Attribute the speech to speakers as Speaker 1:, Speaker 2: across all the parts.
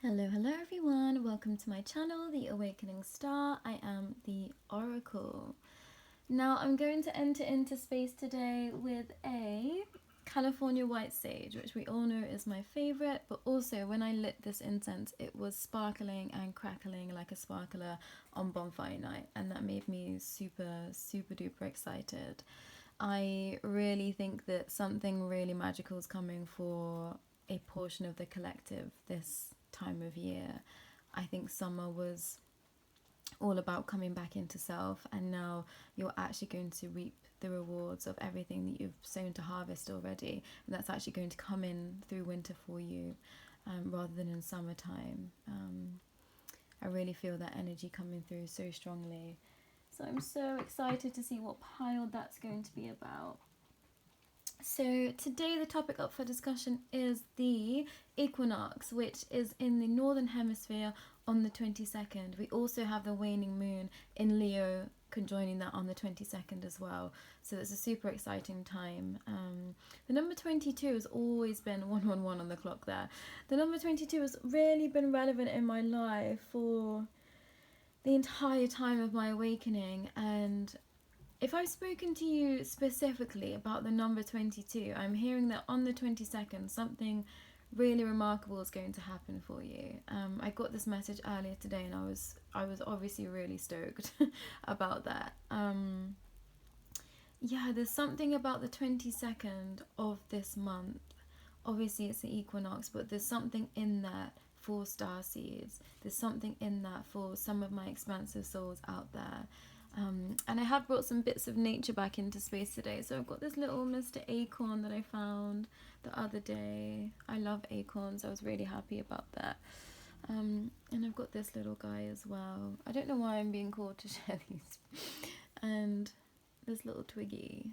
Speaker 1: Hello everyone, welcome to my channel, The Awakening Star. I am the Oracle. Now I'm going to enter into space today with a California white sage, which we all know is my favorite, but also when I lit this incense it was sparkling and crackling like a sparkler on bonfire night, and that made me super duper excited. I really think that something really magical is coming for a portion of the collective this time of year. I think summer was all about coming back into self, and now you're actually going to reap the rewards of everything that you've sown to harvest already, and that's actually going to come in through winter for you, rather than in summertime. I really feel that energy coming through so strongly, so I'm so excited to see what pile that's going to be about. So today the topic up for discussion is the equinox, which is in the northern hemisphere on the 22nd. We also have the waning moon in Leo conjoining that on the 22nd as well. So it's a super exciting time. The number 22 has always been 111 on the clock there. The number 22 has really been relevant in my life for the entire time of my awakening, and if I've spoken to you specifically about the number 22, I'm hearing that on the 22nd something really remarkable is going to happen for you. I got this message earlier today and I was obviously really stoked about that. Yeah, there's something about the 22nd of this month. Obviously it's the equinox, but there's something in that for starseeds. There's something in that for some of my expansive souls out there. And I have brought some bits of nature back into space today. So I've got this little Mr. Acorn that I found the other day. I love acorns. I was really happy about that. And I've got this little guy as well. I don't know why I'm being called to share these. And this little twiggy.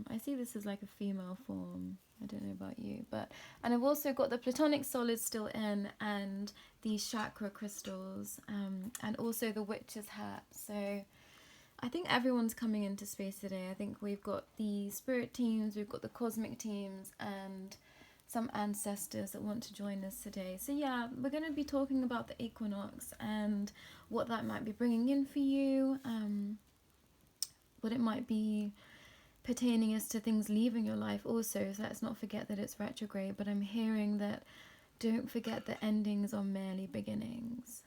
Speaker 1: I see this as like a female form. I don't know about you, and I've also got the Platonic solids still in, and these chakra crystals, and also the witch's hat. So I think everyone's coming into space today. I think we've got the spirit teams, we've got the cosmic teams, and some ancestors that want to join us today. So yeah, we're going to be talking about the equinox and what that might be bringing in for you, what it might be pertaining as to things leaving your life also. So let's not forget that it's retrograde, but I'm hearing that don't forget that endings are merely beginnings.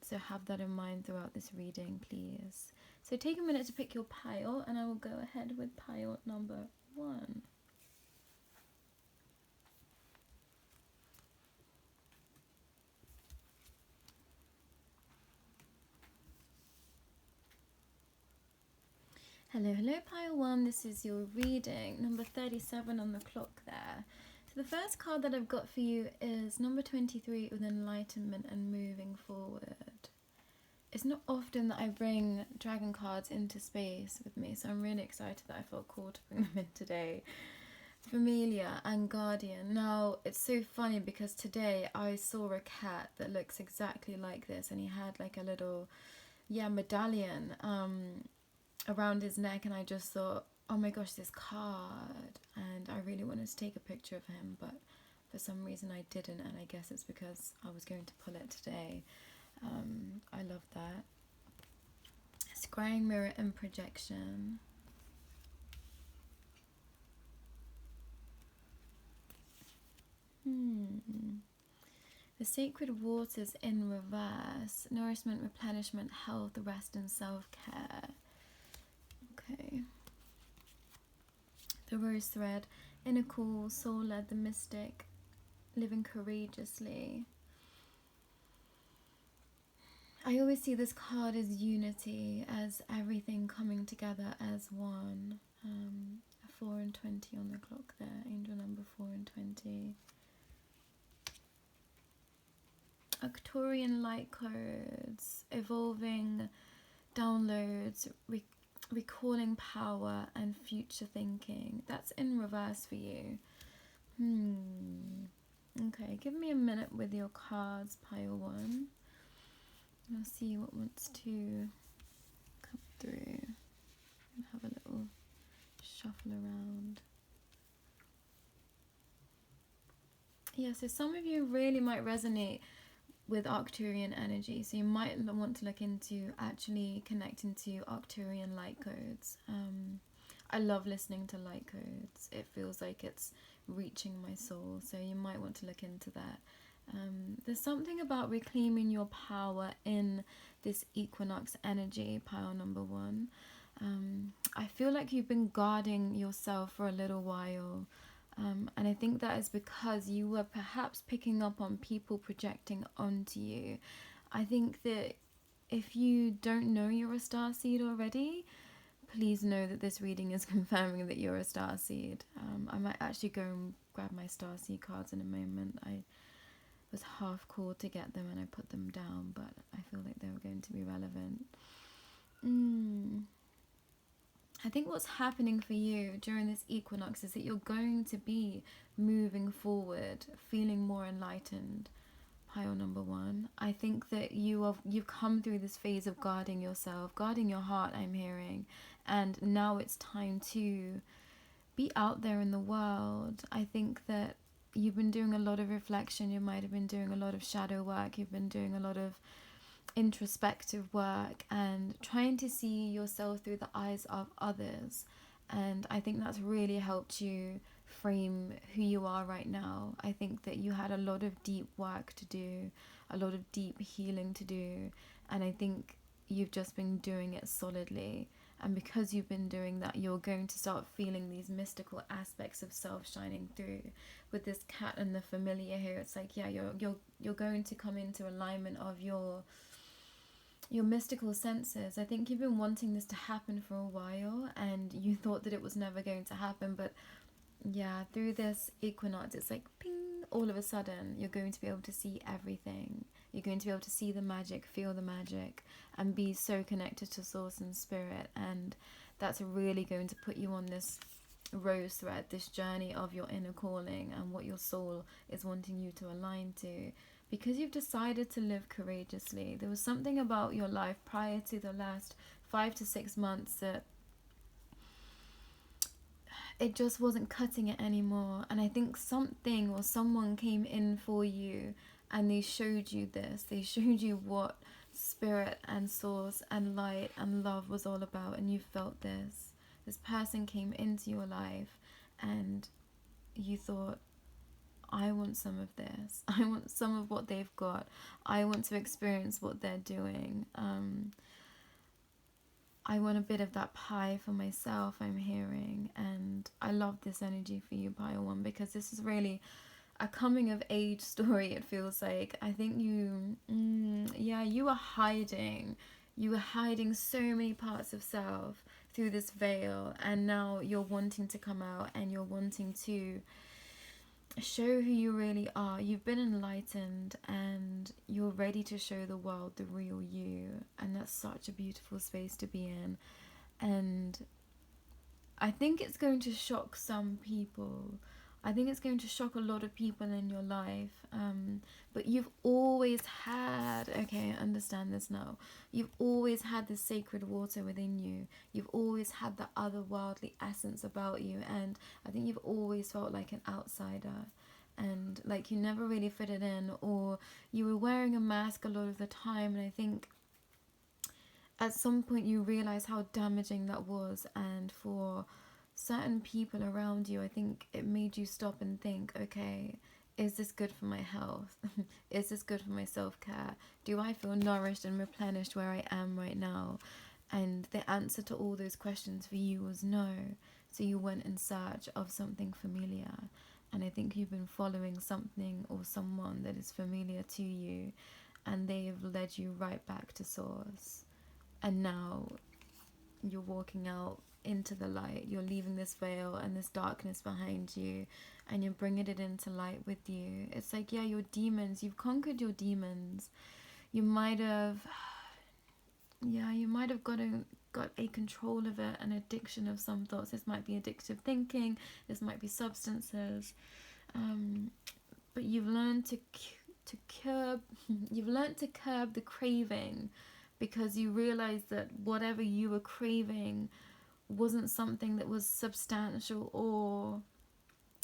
Speaker 1: So have that in mind throughout this reading, please. So take a minute to pick your pile, and I will go ahead with pile number 1. Hello, pile 1. This is your reading, number 37 on the clock there. So the first card that I've got for you is number 23 with enlightenment and moving forward. It's not often that I bring dragon cards into space with me, so I'm really excited that I felt called to bring them in today. Familiar and Guardian. Now, it's so funny because today I saw a cat that looks exactly like this, and he had like a little, medallion around his neck, and I just thought, oh my gosh, this card, and I really wanted to take a picture of him, but for some reason I didn't, and I guess it's because I was going to pull it today. I love that. Scrying, mirror, and projection. The sacred waters in reverse. Nourishment, replenishment, health, rest, and self-care. Okay. The rose thread. Inner call, soul-led, the mystic. Living courageously. I always see this card as unity, as everything coming together as one. A 4 and 20 on the clock there, angel number 4 and 20. Arcturian light codes, evolving downloads, recalling power and future thinking. That's in reverse for you. Okay, give me a minute with your cards, pile 1. I'll see what wants to come through and have a little shuffle around. Yeah, so some of you really might resonate with Arcturian energy. So you might want to look into actually connecting to Arcturian light codes. I love listening to light codes. It feels like it's reaching my soul. So you might want to look into that. There's something about reclaiming your power in this equinox energy, pile number 1. I feel like you've been guarding yourself for a little while. And I think that is because you were perhaps picking up on people projecting onto you. I think that if you don't know you're a starseed already, please know that this reading is confirming that you're a starseed. I might actually go and grab my starseed cards in a moment. I was half called to get them and I put them down, but I feel like they were going to be relevant. I think what's happening for you during this equinox is that you're going to be moving forward, feeling more enlightened. Pile number 1. I think that you've come through this phase of guarding yourself, guarding your heart, I'm hearing, and now it's time to be out there in the world. I think that you've been doing a lot of reflection, you might have been doing a lot of shadow work, you've been doing a lot of introspective work and trying to see yourself through the eyes of others. And I think that's really helped you frame who you are right now. I think that you had a lot of deep work to do, a lot of deep healing to do, and I think you've just been doing it solidly. And because you've been doing that, you're going to start feeling these mystical aspects of self shining through. With this cat and the familiar here, it's like, yeah, you're going to come into alignment of your mystical senses. I think you've been wanting this to happen for a while and you thought that it was never going to happen, but yeah, through this equinox, it's like ping, all of a sudden you're going to be able to see everything. You're going to be able to see the magic, feel the magic, and be so connected to source and spirit. And that's really going to put you on this rose thread, this journey of your inner calling and what your soul is wanting you to align to, because you've decided to live courageously. There was something about your life prior to the last 5 to 6 months that it just wasn't cutting it anymore. And I think something or someone came in for you and they showed you this. They showed you what spirit and source and light and love was all about, and you felt this. This person came into your life and you thought, I want some of this. I want some of what they've got. I want to experience what they're doing. I want a bit of that pie for myself, I'm hearing. And I love this energy for you, Pile 1, because this is really a coming of age story, it feels like. I think you were hiding. You were hiding so many parts of self through this veil, and now you're wanting to come out and you're wanting to show who you really are. You've been enlightened and you're ready to show the world the real you, and that's such a beautiful space to be in. And I think it's going to shock some people. I think it's going to shock a lot of people in your life. But you've always had, okay, I understand this now. You've always had this sacred water within you. You've always had the otherworldly essence about you. And I think you've always felt like an outsider. And like you never really fitted in, or you were wearing a mask a lot of the time. And I think at some point you realize how damaging that was. And for certain people around you, I think it made you stop and think, okay, is this good for my health? Is this good for my self-care? Do I feel nourished and replenished where I am right now? And the answer to all those questions for you was no. So you went in search of something familiar. And I think you've been following something or someone that is familiar to you, and they have led you right back to source. And now you're walking out into the light. You're leaving this veil and this darkness behind you, and you're bringing it into light with you. It's like, yeah, your demons, you've conquered your demons. You might have got a control of it, an addiction of some thoughts. This might be addictive thinking, this might be substances, but you've learned to curb the craving, because you realize that whatever you were craving wasn't something that was substantial or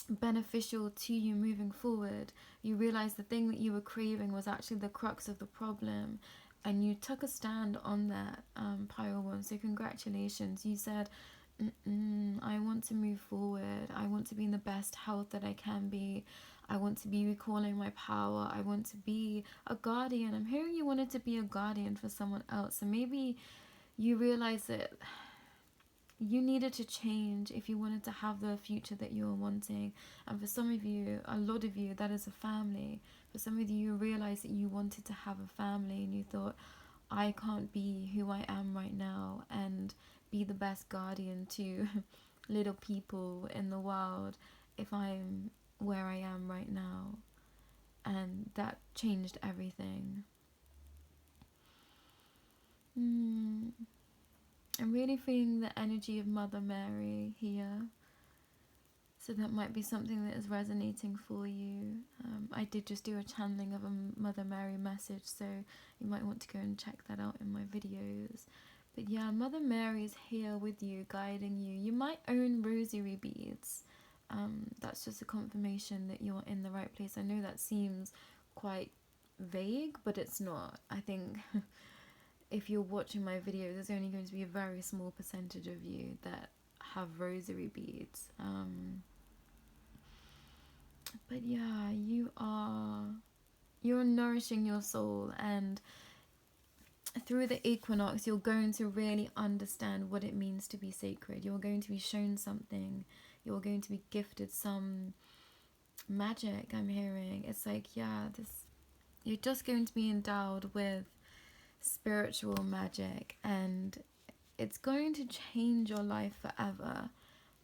Speaker 1: beneficial to you moving forward. You realize the thing that you were craving was actually the crux of the problem, and you took a stand on that, Pile 1. So congratulations. You said, I want to move forward. I want to be in the best health that I can be. I want to be recalling my power. I want to be a guardian. I'm hearing you wanted to be a guardian for someone else. So maybe you realize that you needed to change if you wanted to have the future that you were wanting. And for some of you, a lot of you, that is a family. For some of you, you realized that you wanted to have a family and you thought, I can't be who I am right now and be the best guardian to little people in the world if I'm where I am right now. And that changed everything. I'm really feeling the energy of Mother Mary here. So that might be something that is resonating for you. I did just do a channeling of a Mother Mary message, so you might want to go and check that out in my videos. But yeah, Mother Mary is here with you, guiding you. You might own rosary beads. That's just a confirmation that you're in the right place. I know that seems quite vague, but it's not. I think if you're watching my videos, there's only going to be a very small percentage of you that have rosary beads. But yeah, you're nourishing your soul, and through the equinox you're going to really understand what it means to be sacred. You're going to be shown something. You're going to be gifted some magic. I'm hearing it's like, you're just going to be endowed with spiritual magic, and it's going to change your life forever,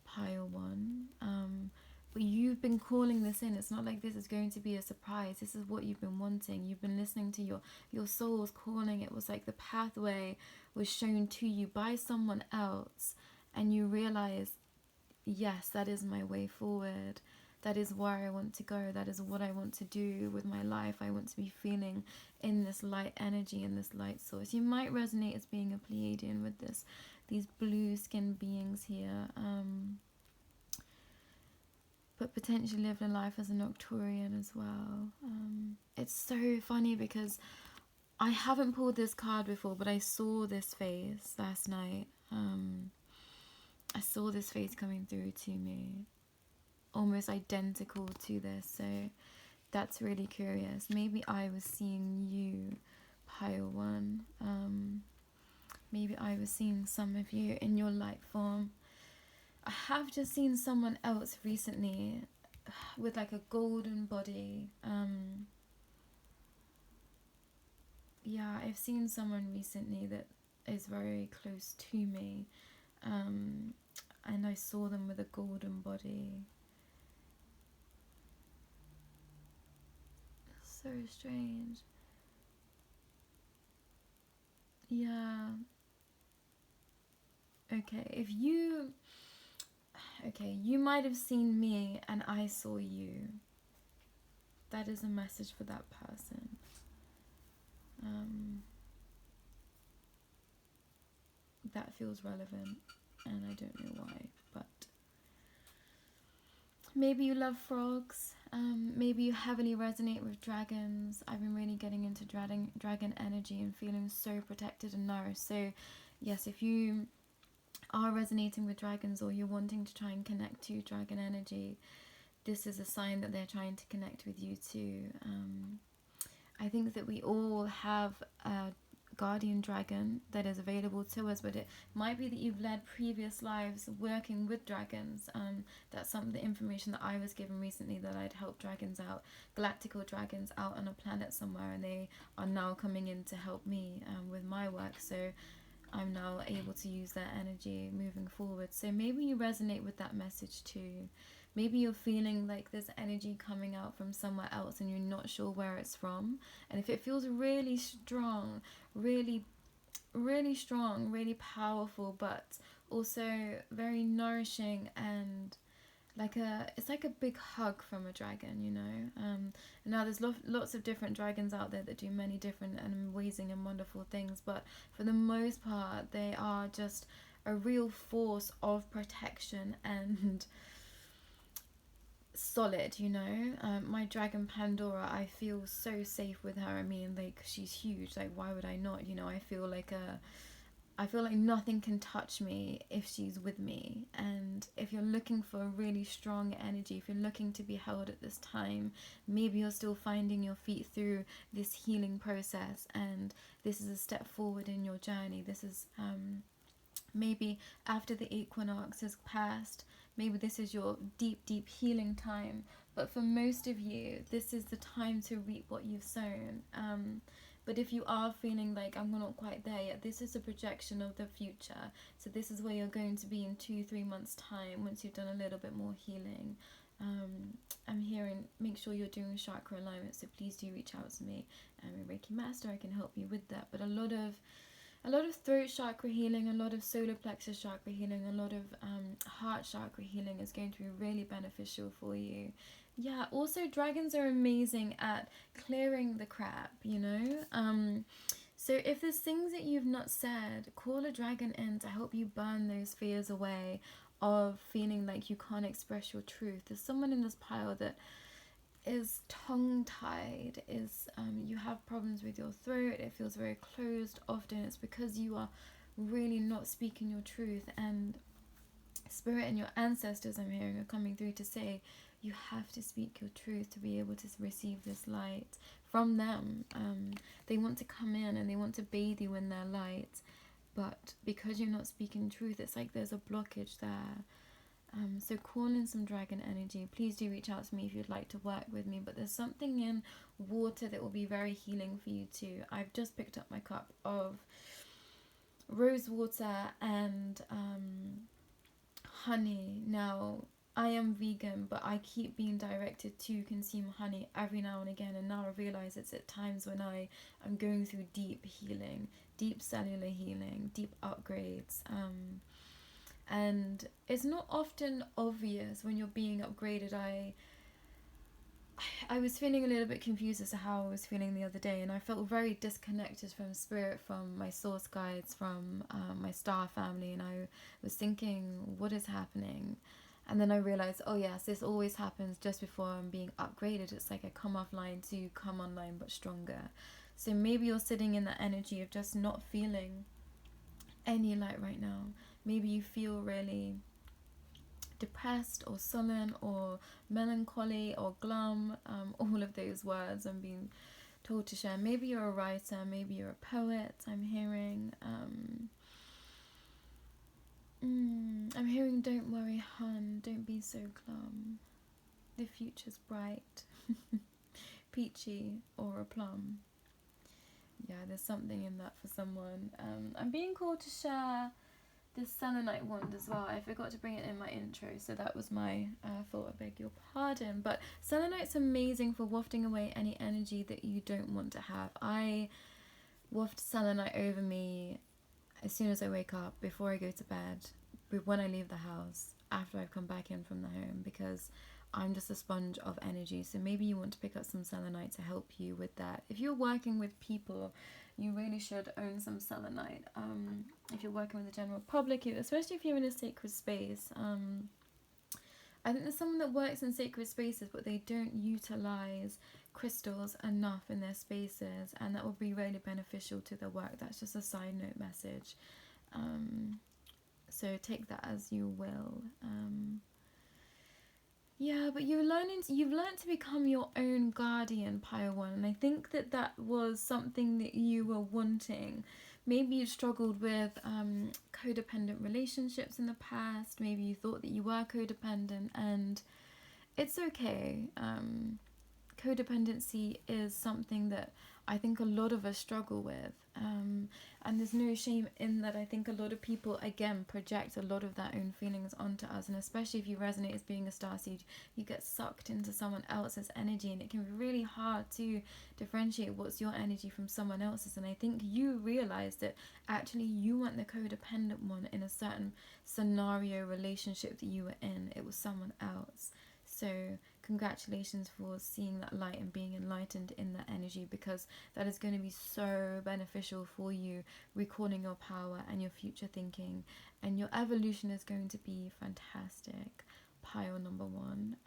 Speaker 1: Pile 1. But you've been calling this in. It's not like this is going to be a surprise. This is what you've been wanting. You've been listening to your soul's calling. It was like the pathway was shown to you by someone else, and you realize, yes, that is my way forward. That is where I want to go. That is what I want to do with my life. I want to be feeling in this light energy, in this light source. You might resonate as being a Pleiadian with these blue skinned beings here. But potentially lived a life as a Nocturian as well. It's so funny because I haven't pulled this card before, but I saw this face last night. I saw this face coming through to me, almost identical to this, so that's really curious. Maybe I was seeing you, Pile 1. Maybe I was seeing some of you in your light form. I have just seen someone else recently with like a golden body. Yeah, I've seen someone recently that is very close to me, and I saw them with a golden body. So strange. Yeah. Okay, you might have seen me and I saw you. That is a message for that person. That feels relevant, and I don't know why, but maybe you love frogs. Maybe you heavily resonate with dragons. I've been really getting into dragon energy and feeling so protected and nourished. So yes, if you are resonating with dragons, or you're wanting to try and connect to dragon energy, this is a sign that they're trying to connect with you too. I think that we all have a guardian dragon that is available to us, but it might be that you've led previous lives working with dragons. That's some of the information that I was given recently, that I'd helped dragons out, galactical dragons out on a planet somewhere, and they are now coming in to help me with my work. So I'm now able to use their energy moving forward. So maybe you resonate with that message too. Maybe you're feeling like there's energy coming out from somewhere else and you're not sure where it's from. And if it feels really strong, really strong, really powerful, but also very nourishing, and it's like a big hug from a dragon, you know. Now there's lots of different dragons out there that do many different and amazing and wonderful things, but for the most part they are just a real force of protection and solid, you know. My dragon Pandora, I feel so safe with her. I mean, like, she's huge. Like, why would I not? You know, I feel like nothing can touch me if she's with me. And if you're looking for a really strong energy, if you're looking to be held at this time, maybe you're still finding your feet through this healing process, and this is a step forward in your journey. This is maybe after the equinox has passed, maybe this is your deep healing time. But for most of you, this is the time to reap what you've sown. But if you are feeling like I'm not quite there yet, this is a projection of the future. So this is where you're going to be in 2-3 months time, once you've done a little bit more healing. I'm hearing, make sure you're doing chakra alignment, so please do reach out to me. I'm a Reiki master, I can help you with that. But a lot of throat chakra healing, a lot of solar plexus chakra healing, a lot of heart chakra healing is going to be really beneficial for you. Yeah, also dragons are amazing at clearing the crap, you know. So if there's things that you've not said, call a dragon in to help you burn those fears away of feeling like you can't express your truth. There's someone in this pile that is tongue-tied, is you have problems with your throat, it feels very closed. Often it's because you are really not speaking your truth, and spirit and your ancestors, I'm hearing, are coming through to say you have to speak your truth to be able to receive this light from them. They want to come in and they want to bathe you in their light, but because you're not speaking truth, it's like there's a blockage there. So call in some dragon energy. Please do reach out to me if you'd like to work with me. But there's something in water that will be very healing for you too. I've just picked up my cup of rose water and honey. Now, I am vegan, but I keep being directed to consume honey every now and again. And now I realize it's at times when I am going through deep healing, deep cellular healing, deep upgrades. And it's not often obvious when you're being upgraded. I was feeling a little bit confused as to how I was feeling the other day, and I felt very disconnected from spirit, from my source guides, from my Starr family, and I was thinking, what is happening? And then I realized, oh yes, this always happens just before I'm being upgraded. It's like I come offline to come online but stronger. So maybe you're sitting in the energy of just not feeling any light right now. Maybe you feel really depressed or sullen or melancholy or glum, all of those words I'm being told to share. Maybe you're a writer, maybe you're a poet, I'm hearing. I'm hearing, don't worry, hun, don't be so glum. The future's bright. Peachy or a plum. Yeah, there's something in that for someone. I'm being called to share this selenite wand as well. I forgot to bring it in my intro, so that was my fault. I beg your pardon. But selenite's amazing for wafting away any energy that you don't want to have. I waft selenite over me as soon as I wake up, before I go to bed, when I leave the house, after I've come back in from the home, because I'm just a sponge of energy. So maybe you want to pick up some selenite to help you with that. If you're working with people, you really should own some selenite. If you're working with the general public, especially if you're in a sacred space. I think there's someone that works in sacred spaces, but they don't utilize crystals enough in their spaces, and that will be really beneficial to their work. That's just a side note message. So take that as you will. Yeah, but you've learned to become your own guardian, Pile One, and I think that was something that you were wanting. Maybe you struggled with codependent relationships in the past. Maybe you thought that you were codependent, and it's okay. Codependency is something that I think a lot of us struggle with, and there's no shame in that. I think a lot of people, again, project a lot of their own feelings onto us, and especially if you resonate as being a starseed, you get sucked into someone else's energy, and it can be really hard to differentiate what's your energy from someone else's. And I think you realized that actually you weren't the codependent one in a certain scenario relationship that you were in. It was someone else. So congratulations for seeing that light and being enlightened in that energy, because that is going to be so beneficial for you, recalling your power and your future thinking, and your evolution is going to be fantastic. pile number 1.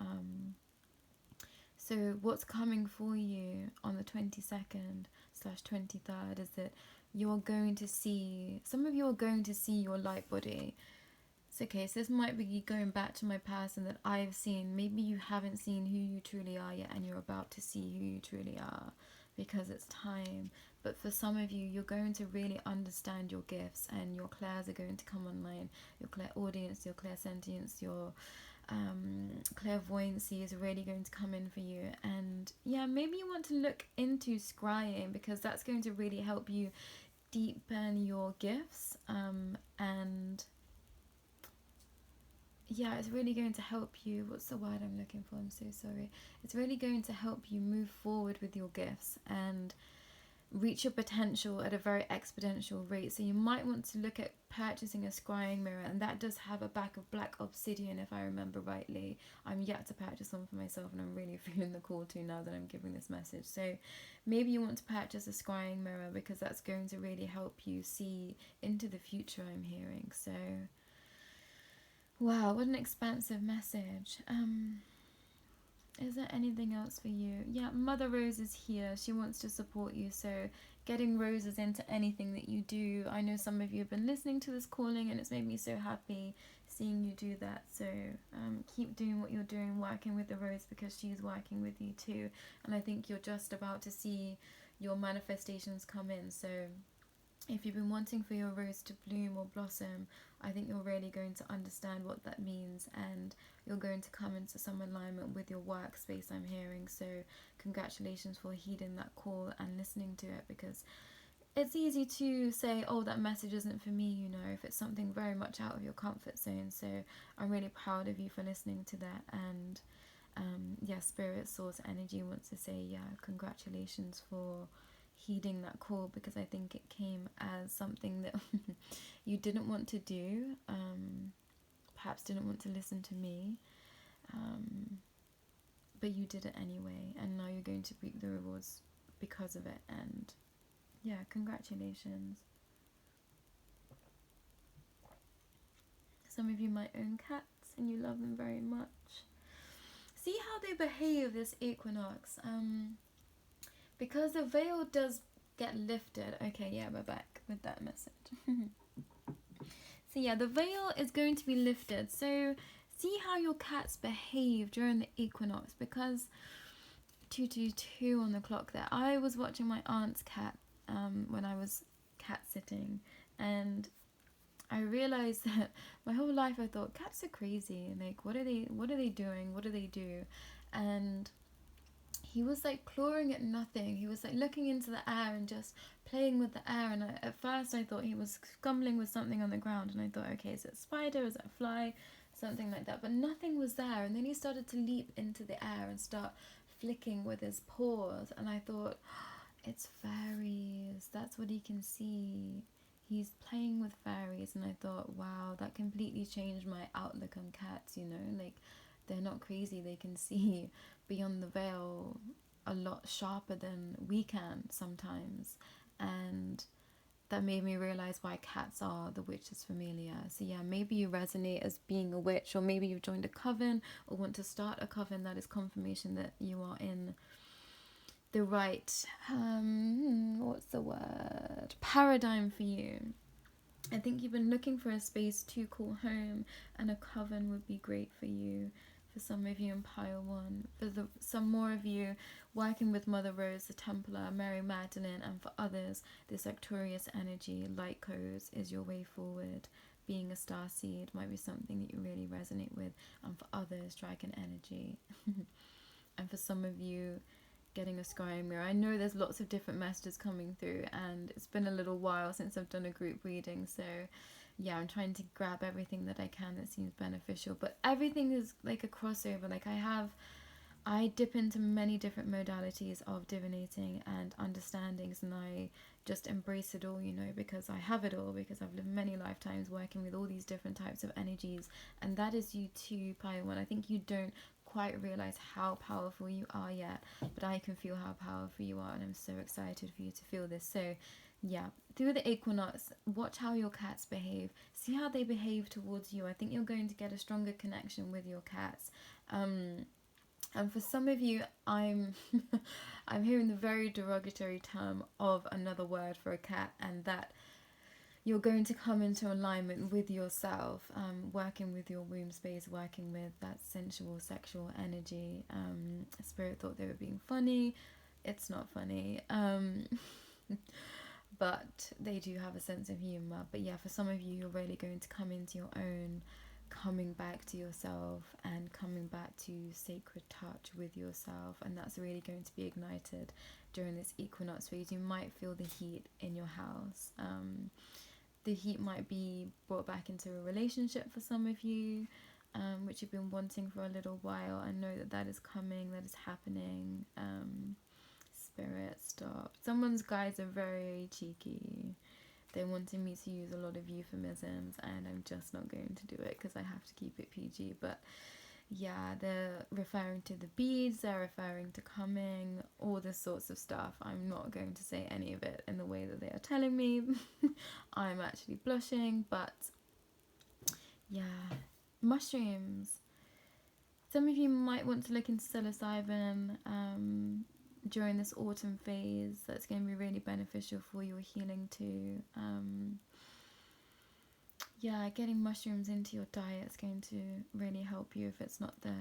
Speaker 1: So what's coming for you on the 22nd/23rd is that you're going to see, some of you are going to see your light body. It's okay, so this might be going back to my past and that I've seen. Maybe you haven't seen who you truly are yet and you're about to see who you truly are because it's time. But for some of you, you're going to really understand your gifts and your clairs are going to come online. Your clairaudience, your clairsentience, your clairvoyancy is really going to come in for you. And yeah, maybe you want to look into scrying because that's going to really help you deepen your gifts, and yeah, it's really going to help you, what's the word I'm looking for, I'm so sorry, it's really going to help you move forward with your gifts and reach your potential at a very exponential rate. So you might want to look at purchasing a scrying mirror, and that does have a back of black obsidian if I remember rightly. I'm yet to purchase one for myself and I'm really feeling the call to now that I'm giving this message. So maybe you want to purchase a scrying mirror because that's going to really help you see into the future, I'm hearing. So wow, what an expansive message. Is there anything else for you? Yeah, Mother Rose is here. She wants to support you. So getting roses into anything that you do. I know some of you have been listening to this calling and it's made me so happy seeing you do that. So keep doing what you're doing, working with the rose because she's working with you too. And I think you're just about to see your manifestations come in. So if you've been wanting for your rose to bloom or blossom, I think you're really going to understand what that means and you're going to come into some alignment with your workspace, I'm hearing. So congratulations for heeding that call and listening to it, because it's easy to say, oh, that message isn't for me, you know, if it's something very much out of your comfort zone. So I'm really proud of you for listening to that. And yeah, Spirit Source Energy wants to say, yeah, congratulations for heeding that call, because I think it came as something that you didn't want to do, perhaps didn't want to listen to me, but you did it anyway, and now you're going to reap the rewards because of it. And yeah, congratulations. Some of you might own cats and you love them very much. See how they behave this equinox. Because the veil does get lifted. Okay, yeah, we're back with that message. So yeah, the veil is going to be lifted. So see how your cats behave during the equinox, because 222 on the clock there. I was watching my aunt's cat when I was cat sitting, and I realized that my whole life I thought cats are crazy. Like, what are they doing? What do they do? And he was like clawing at nothing. He was like looking into the air and just playing with the air. And at first I thought he was scumbling with something on the ground. And I thought, okay, is it a spider? Is it a fly? Something like that. But nothing was there. And then he started to leap into the air and start flicking with his paws. And I thought, oh, it's fairies. That's what he can see. He's playing with fairies. And I thought, wow, that completely changed my outlook on cats, you know, like, they're not crazy. They can see beyond the veil a lot sharper than we can sometimes. And that made me realize why cats are the witch's familia. So yeah, maybe you resonate as being a witch, or maybe you've joined a coven or want to start a coven. That is confirmation that you are in the right, what's the word, paradigm for you. I think you've been looking for a space to call home, and a coven would be great for you. For some of you in pile 1, for some more of you working with Mother Rose, the Templar, Mary Magdalene, and for others, this Arcturus energy, light codes, is your way forward. Being a starseed might be something that you really resonate with, and for others, dragon energy. And for some of you, getting a scrying mirror. I know there's lots of different messages coming through, and it's been a little while since I've done a group reading, so yeah, I'm trying to grab everything that I can that seems beneficial. But everything is like a crossover. Like, I dip into many different modalities of divinating and understandings, and I just embrace it all, you know, because I have it all, because I've lived many lifetimes working with all these different types of energies. And that is you too, Pile 1. I think you don't quite realize how powerful you are yet, but I can feel how powerful you are, and I'm so excited for you to feel this. So yeah, through the equinox, watch how your cats behave. See how they behave towards you. I think you're going to get a stronger connection with your cats. And for some of you, I'm I'm hearing the very derogatory term of another word for a cat, and that you're going to come into alignment with yourself, working with your womb space, working with that sensual, sexual energy. Spirit thought they were being funny. It's not funny. But they do have a sense of humor. But yeah, for some of you, you're really going to come into your own, coming back to yourself and coming back to sacred touch with yourself, and that's really going to be ignited during this equinox phase. You might feel the heat in your house. The heat might be brought back into a relationship for some of you, which you've been wanting for a little while. I know that is coming, that is happening. Spirit, stop. Someone's guides are very cheeky. They're wanting me to use a lot of euphemisms, and I'm just not going to do it because I have to keep it PG. But yeah, they're referring to the beads, they're referring to coming, all this sorts of stuff. I'm not going to say any of it in the way that they are telling me. I'm actually blushing, but yeah, mushrooms. Some of you might want to look into psilocybin during this autumn phase. That's going to be really beneficial for your healing too. Yeah, getting mushrooms into your diet is going to really help you if it's not the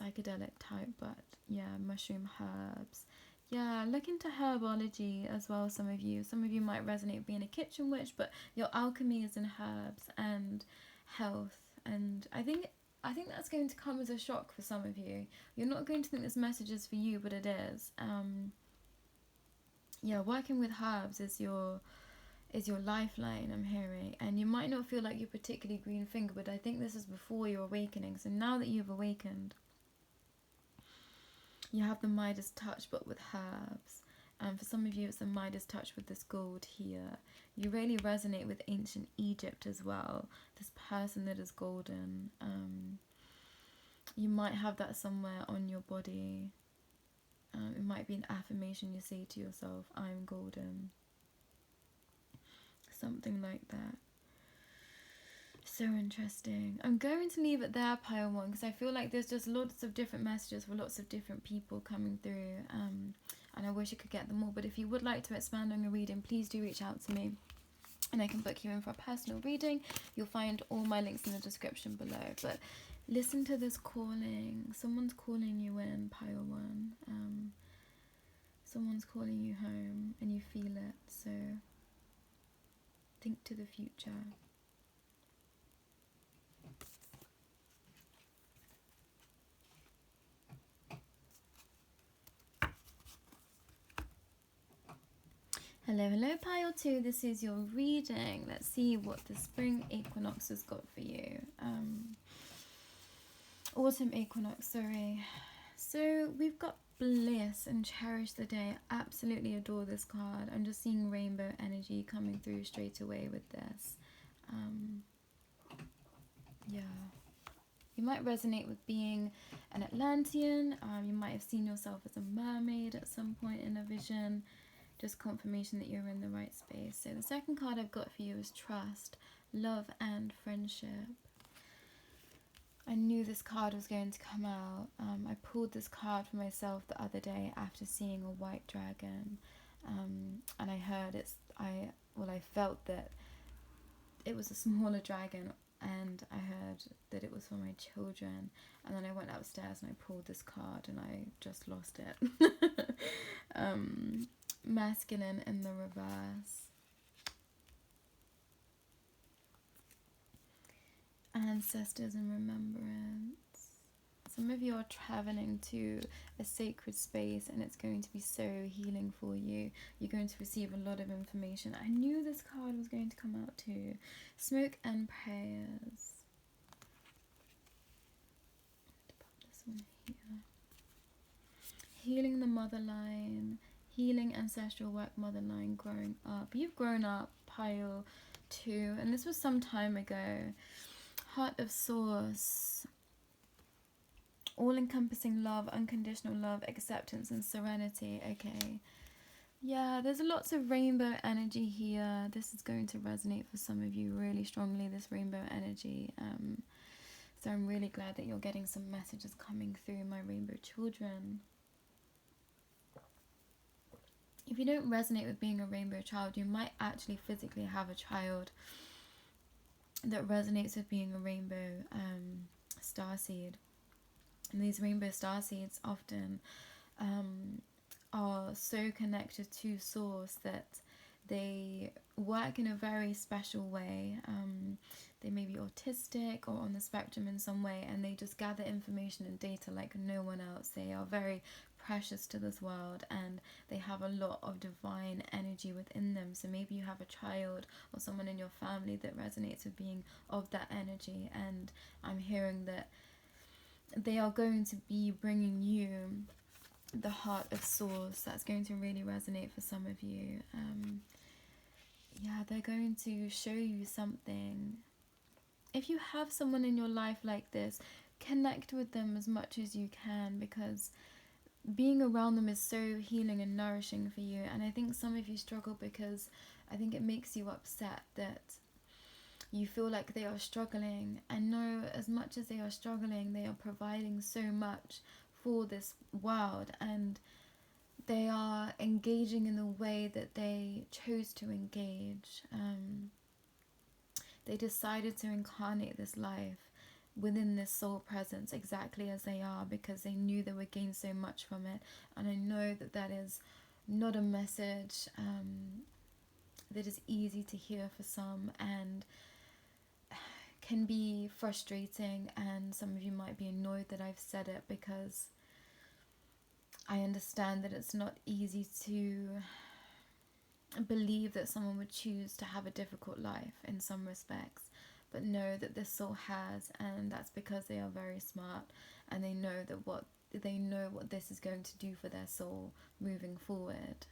Speaker 1: psychedelic type, but yeah, mushroom herbs. Yeah, look into herbology as well. Some of you might resonate with being a kitchen witch, but your alchemy is in herbs and health, and I think that's going to come as a shock for some of you. You're not going to think this message is for you, but it is. Yeah, working with herbs is your lifeline, I'm hearing, and you might not feel like you're particularly green finger, but I think this is before your awakening. So now that you've awakened, you have the Midas touch, but with herbs. And for some of you, it's the Midas touch with this gold here. You really resonate with ancient Egypt as well. This person that is golden. You might have that somewhere on your body. It might be an affirmation you say to yourself, I'm golden. Something like that. So interesting. I'm going to leave it there, Pile 1, because I feel like there's just lots of different messages for lots of different people coming through, and I wish I could get them all. But if you would like to expand on your reading, please do reach out to me, and I can book you in for a personal reading. You'll find all my links in the description below. But listen to this calling. Someone's calling you in, Pile 1. Someone's calling you home, and you feel it. So think to the future. Hello Pile 2, this is your reading. Let's see what the spring equinox has got for you. Autumn equinox, sorry. So we've got bliss and cherish the day. Absolutely adore this card. I'm just seeing rainbow energy coming through straight away with this. Yeah. You might resonate with being an Atlantean. You might have seen yourself as a mermaid at some point in a vision. Just confirmation that you're in the right space. So the second card I've got for you is trust, love, and friendship. I knew this card was going to come out. I pulled this card for myself the other day after seeing a white dragon, and I heard I felt that it was a smaller dragon, and I heard that it was for my children. And then I went upstairs and I pulled this card, and I just lost it. Masculine in the reverse. Ancestors in remembrance. Some of you are traveling to a sacred space, and it's going to be so healing for you. You're going to receive a lot of information. I knew this card was going to come out too. Smoke and prayers. Put this one here. Healing the motherline. Healing ancestral work, motherline, growing up. You've grown up, Pile 2, and this was some time ago. Heart of Source. all-encompassing love, unconditional love, acceptance, and serenity. Okay. Yeah, there's lots of rainbow energy here. This is going to resonate for some of you really strongly, this rainbow energy. So I'm really glad that you're getting some messages coming through, my rainbow children. If you don't resonate with being a rainbow child, you might actually physically have a child that resonates with being a rainbow starseed. And these rainbow starseeds often are so connected to source that they work in a very special way. They may be autistic or on the spectrum in some way, and they just gather information and data like no one else. They are very precious to this world, and they have a lot of divine energy within them. So maybe you have a child or someone in your family that resonates with being of that energy, and I'm hearing that they are going to be bringing you the heart of source. That's going to really resonate for some of you. Yeah, they're going to show you something. If you have someone in your life like this, connect with them as much as you can, because being around them is so healing and nourishing for you. And I think some of you struggle because I think it makes you upset that you feel like they are struggling. And no, as much as they are struggling, they are providing so much for this world, and they are engaging in the way that they chose to engage. They decided to incarnate this life within this soul presence exactly as they are, because they knew they would gain so much from it. And I know that that is not a message that is easy to hear for some, and can be frustrating, and some of you might be annoyed that I've said it, because I understand that it's not easy to believe that someone would choose to have a difficult life in some respects, but know that this soul has, and that's because they are very smart, and they know that what this is going to do for their soul moving forward.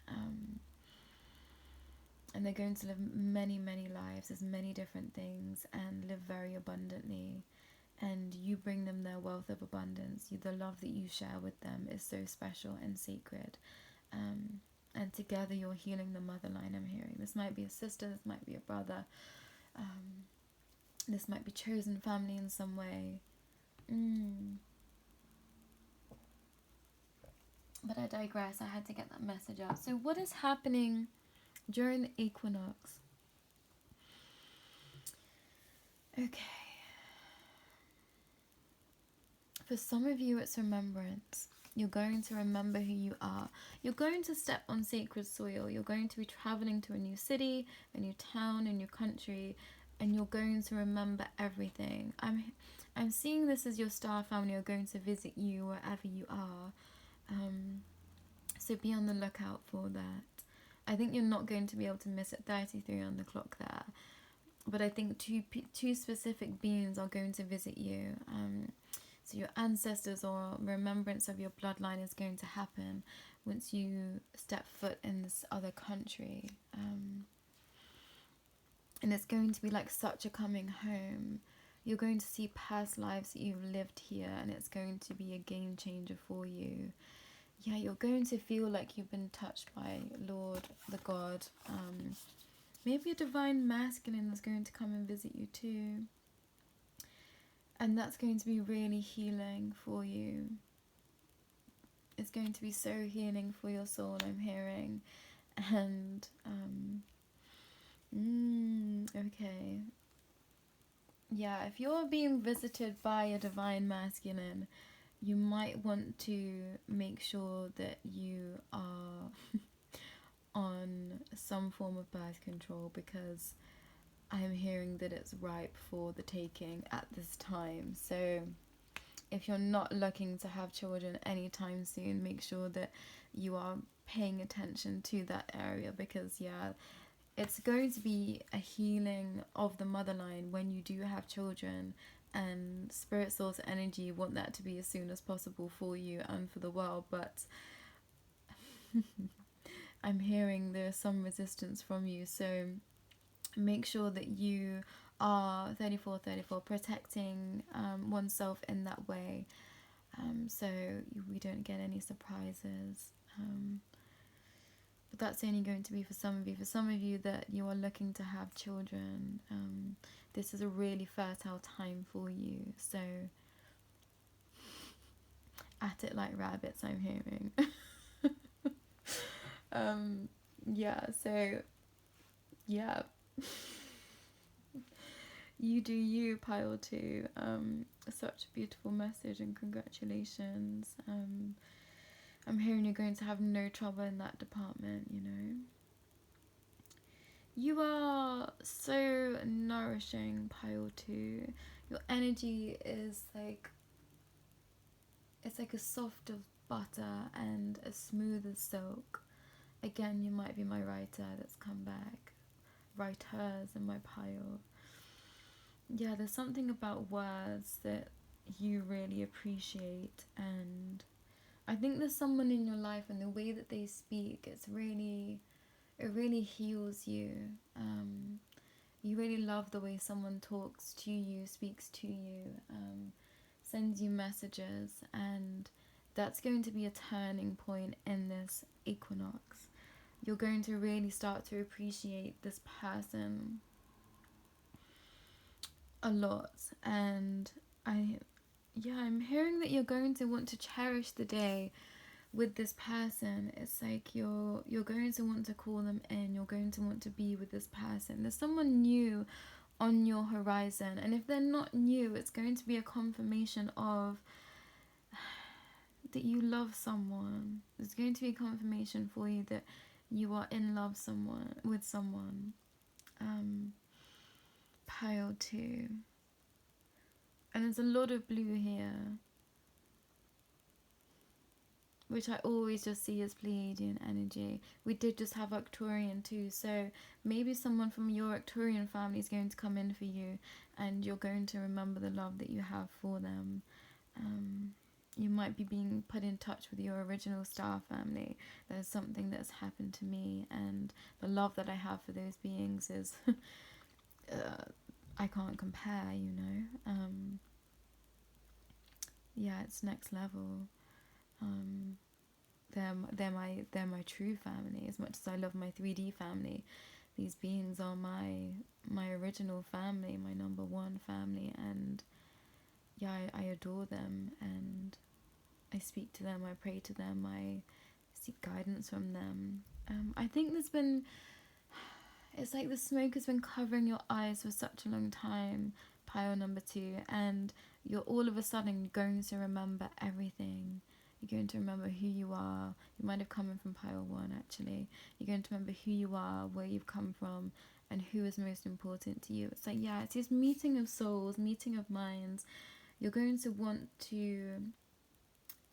Speaker 1: And they're going to live many lives as many different things, and live very abundantly. And you bring them their wealth of abundance. The love that you share with them is so special and sacred. And together you're healing the mother line, I'm hearing. This might be a sister, this might be a brother. This might be chosen family in some way. But I digress, I had to get that message out. So what is happening during the equinox? Okay. For some of you, it's remembrance. You're going to remember who you are. You're going to step on sacred soil. You're going to be traveling to a new city, a new town, a new country, and you're going to remember everything. I'm seeing this as your star family are going to visit you wherever you are. So be on the lookout for that. I think you're not going to be able to miss it 33 on the clock there. But I think two specific beings are going to visit you. So your ancestors or remembrance of your bloodline is going to happen once you step foot in this other country. And it's going to be like such a coming home. You're going to see past lives that you've lived here, and it's going to be a game changer for you. Yeah, you're going to feel like you've been touched by Lord, the God. Maybe a divine masculine is going to come and visit you too. And that's going to be really healing for you. It's going to be so healing for your soul, I'm hearing. And, okay. Yeah, if you're being visited by a divine masculine, you might want to make sure that you are on some form of birth control, because I'm hearing that it's ripe for the taking at this time. So if you're not looking to have children anytime soon, make sure that you are paying attention to that area, because yeah, it's going to be a healing of the motherline when you do have children, and spirit source energy want that to be as soon as possible for you and for the world. But I'm hearing there's some resistance from you, so make sure that you are 34 protecting oneself in that way. so we don't get any surprises. But that's only going to be for some of you. For some of you that you are looking to have children, this is a really fertile time for you. So at it like rabbits, I'm hearing. Yeah, so yeah. You do you, pile 2. Such a beautiful message, and congratulations. I'm hearing you're going to have no trouble in that department, you know. You are so nourishing, pile 2. Your energy is like, it's like a soft of butter and as smooth as silk. Again, you might be my writer that's come back. Writers in my pile. Yeah, there's something about words that you really appreciate, and I think there's someone in your life and the way that they speak, it really heals you. You really love the way someone talks to you, speaks to you, sends you messages, and that's going to be a turning point in this equinox. You're going to really start to appreciate this person a lot, and I'm hearing that you're going to want to cherish the day with this person. It's like you're going to want to call them in, you're going to want to be with this person. There's someone new on your horizon, and if they're not new, it's going to be a confirmation of that you love someone. There's going to be a confirmation for you that you are in love with someone. Pile 2. And there's a lot of blue here, which I always just see as Pleiadian energy. We did just have Arcturian too, so maybe someone from your Arcturian family is going to come in for you, and you're going to remember the love that you have for them. You might be being put in touch with your original Starr family. There's something that's happened to me, and the love that I have for those beings is I can't compare, you know. Yeah, it's next level. They're my true family. As much as I love my 3D family, these beings are my original family, my number one family, and yeah, I adore them, and I speak to them, I pray to them, I seek guidance from them. I think it's like the smoke has been covering your eyes for such a long time, pile number 2, and you're all of a sudden going to remember everything. You're going to remember who you are. You might have come in from pile 1, actually. You're going to remember who you are, where you've come from, and who is most important to you. It's like, yeah, it's this meeting of souls, meeting of minds. You're going to want to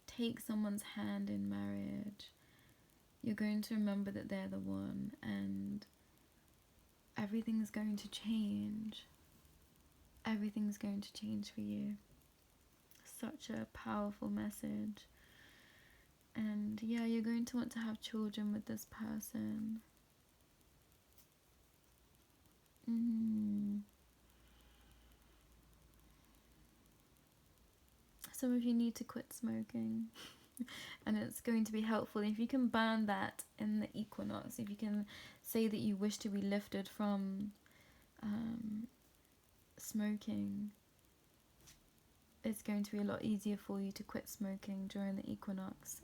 Speaker 1: take someone's hand in marriage. You're going to remember that they're the one, and everything's going to change. Everything's going to change for you. Such a powerful message. And yeah, you're going to want to have children with this person. Some of you need to quit smoking. And it's going to be helpful if you can burn that in the equinox. If you can say that you wish to be lifted from smoking, it's going to be a lot easier for you to quit smoking during the equinox.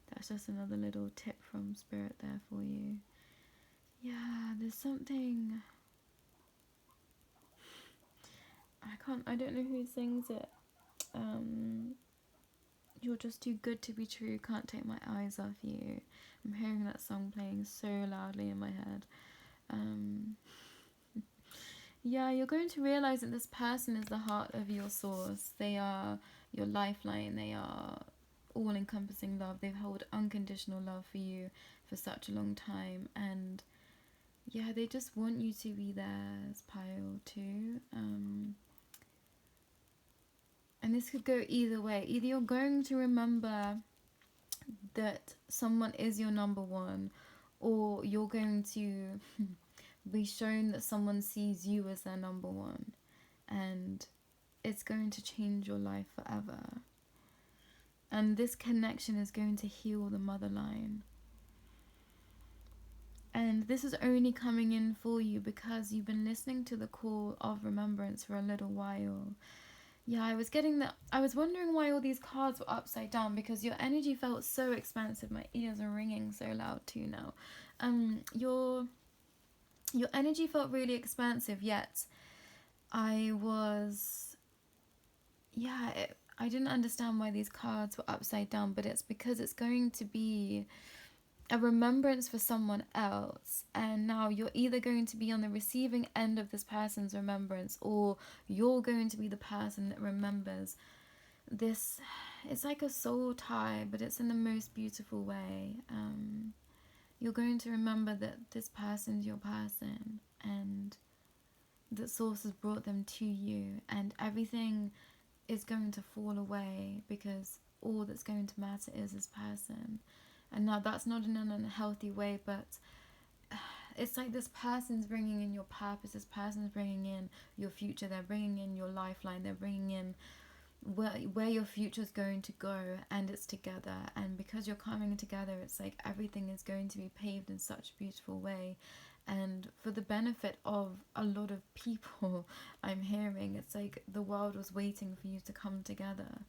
Speaker 1: That's just another little tip from Spirit there for you. Yeah, there's something, I don't know who sings it. You're just too good to be true, can't take my eyes off you. I'm hearing that song playing so loudly in my head. Yeah, you're going to realize that this person is the heart of your source. They are your lifeline. They are all-encompassing love. They've held unconditional love for you for such a long time, and yeah, they just want you to be theirs, pile 2. And this could go either way. Either you're going to remember that someone is your number one, or you're going to be shown that someone sees you as their number one, and it's going to change your life forever. And this connection is going to heal the mother line. And this is only coming in for you because you've been listening to the call of remembrance for a little while. Yeah, I was wondering why all these cards were upside down, because your energy felt so expansive. My ears are ringing so loud too now. Your energy felt really expansive, yet I didn't understand why these cards were upside down, but it's because it's going to be a remembrance for someone else, and now you're either going to be on the receiving end of this person's remembrance, or you're going to be the person that remembers this. It's like a soul tie, but it's in the most beautiful way. You're going to remember that this person's your person, and that source has brought them to you, and everything is going to fall away, because all that's going to matter is this person. And now that's not in an unhealthy way, but it's like this person's bringing in your purpose, this person's bringing in your future, they're bringing in your lifeline, they're bringing in where your future is going to go, and it's together. And because you're coming together, it's like everything is going to be paved in such a beautiful way, and for the benefit of a lot of people. I'm hearing it's like the world was waiting for you to come together.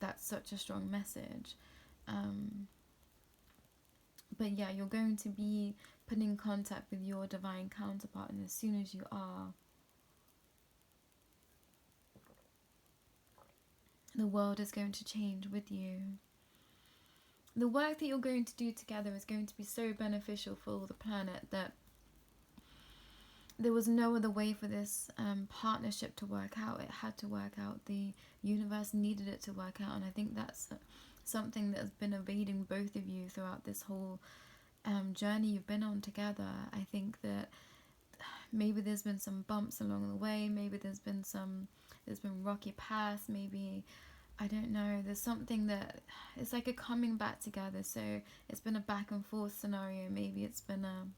Speaker 1: That's such a strong message. But yeah, you're going to be put in contact with your divine counterpart, and as soon as you are, the world is going to change with you. The work that you're going to do together is going to be so beneficial for the planet that there was no other way for this partnership to work out. It had to work out. The universe needed it to work out, and I think that's something that has been evading both of you throughout this whole journey you've been on together. I think that maybe there's been some bumps along the way, maybe there's been rocky paths, maybe, I don't know, there's something that it's like a coming back together. So it's been a back and forth scenario, maybe it's been a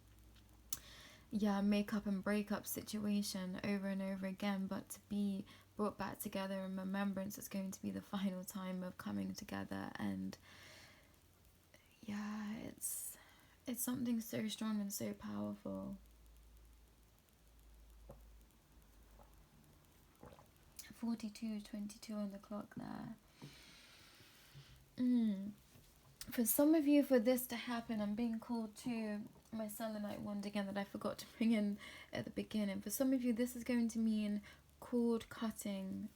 Speaker 1: make up and break up situation over and over again, but to be brought back together in remembrance, it's going to be the final time of coming together. And yeah, it's something so strong and so powerful. 42:22 on the clock there. For some of you, for this to happen, I'm being called to my selenite wand again that I forgot to bring in at the beginning. For some of you, this is going to mean cord cutting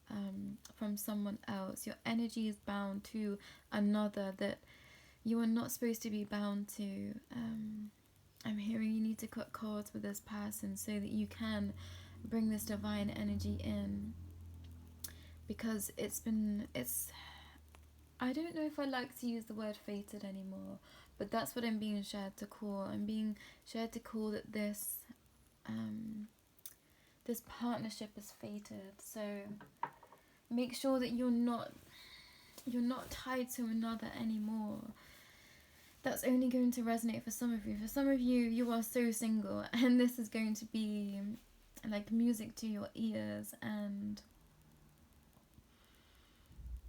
Speaker 1: from someone else. Your energy is bound to another that you are not supposed to be bound to. I'm hearing you need to cut cords with this person so that you can bring this divine energy in, because I don't know if I like to use the word fated anymore, but that's what I'm being shared to call. I'm being shared to call that this partnership is fated. So make sure that you're not tied to another anymore. That's only going to resonate for some of you. For some of you, you are so single, and this is going to be like music to your ears, and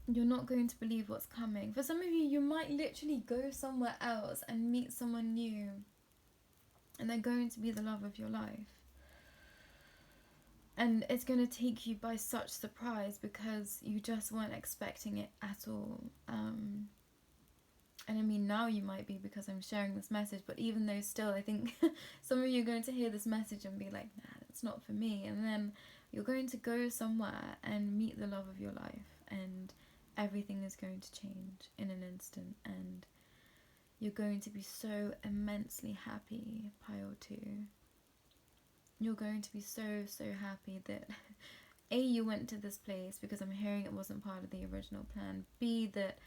Speaker 1: you're not going to believe what's coming. For some of you, you might literally go somewhere else and meet someone new, and they're going to be the love of your life. And it's going to take you by such surprise, because you just weren't expecting it at all. And I mean, now you might be, because I'm sharing this message, but even though still, I think some of you are going to hear this message and be like, nah, that's not for me. And then you're going to go somewhere and meet the love of your life, and everything is going to change in an instant, and you're going to be so immensely happy, pile 2. You're going to be so happy that A, you went to this place, because I'm hearing it wasn't part of the original plan. B, that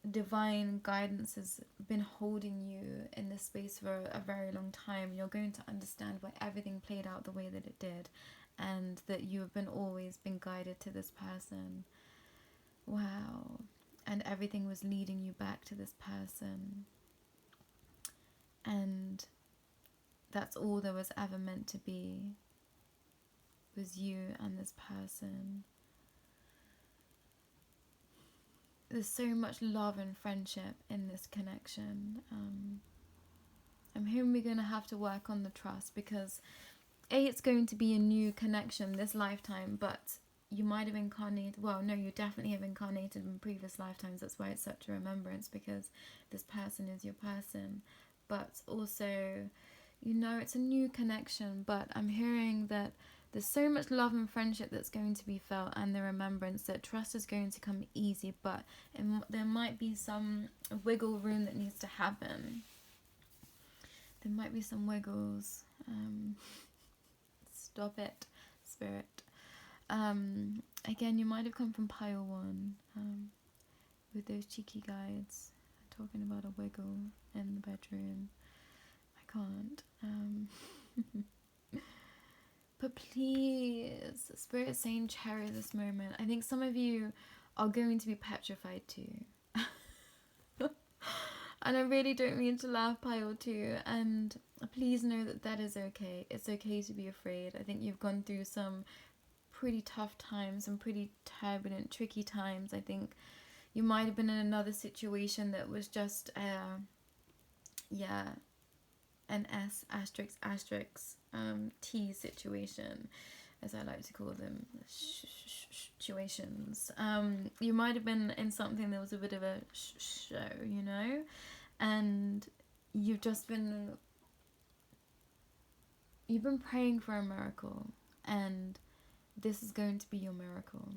Speaker 1: divine guidance has been holding you in this space for a very long time. You're going to understand why everything played out the way that it did, and that you have always been guided to this person. Wow. And everything was leading you back to this person, and that's all there was ever meant to be, was you and this person. there's so much love and friendship in this connection. I'm hearing we're going to have to work on the trust, because it's going to be a new connection this lifetime, but you might have incarnated, well, no, you definitely have incarnated in previous lifetimes. That's why it's such a remembrance, because this person is your person. But also, it's a new connection, but I'm hearing that there's so much love and friendship that's going to be felt, and the remembrance that trust is going to come easy, but there might be some wiggle room that needs to happen. There might be some wiggles. Stop it, Spirit. Again, you might have come from pile 1 with those cheeky guides talking about a wiggle in the bedroom. I can't. But please, Spirit is saying cherish this moment. I think some of you are going to be petrified too. And I really don't mean to laugh, pile 2. And please know that that is okay. It's okay to be afraid. I think you've gone through some pretty tough times, some pretty turbulent, tricky times. I think you might have been in another situation that was just, an S asterisk asterisk T situation, as I like to call them, situations. You might have been in something that was a bit of a show, and you've been praying for a miracle, and this is going to be your miracle.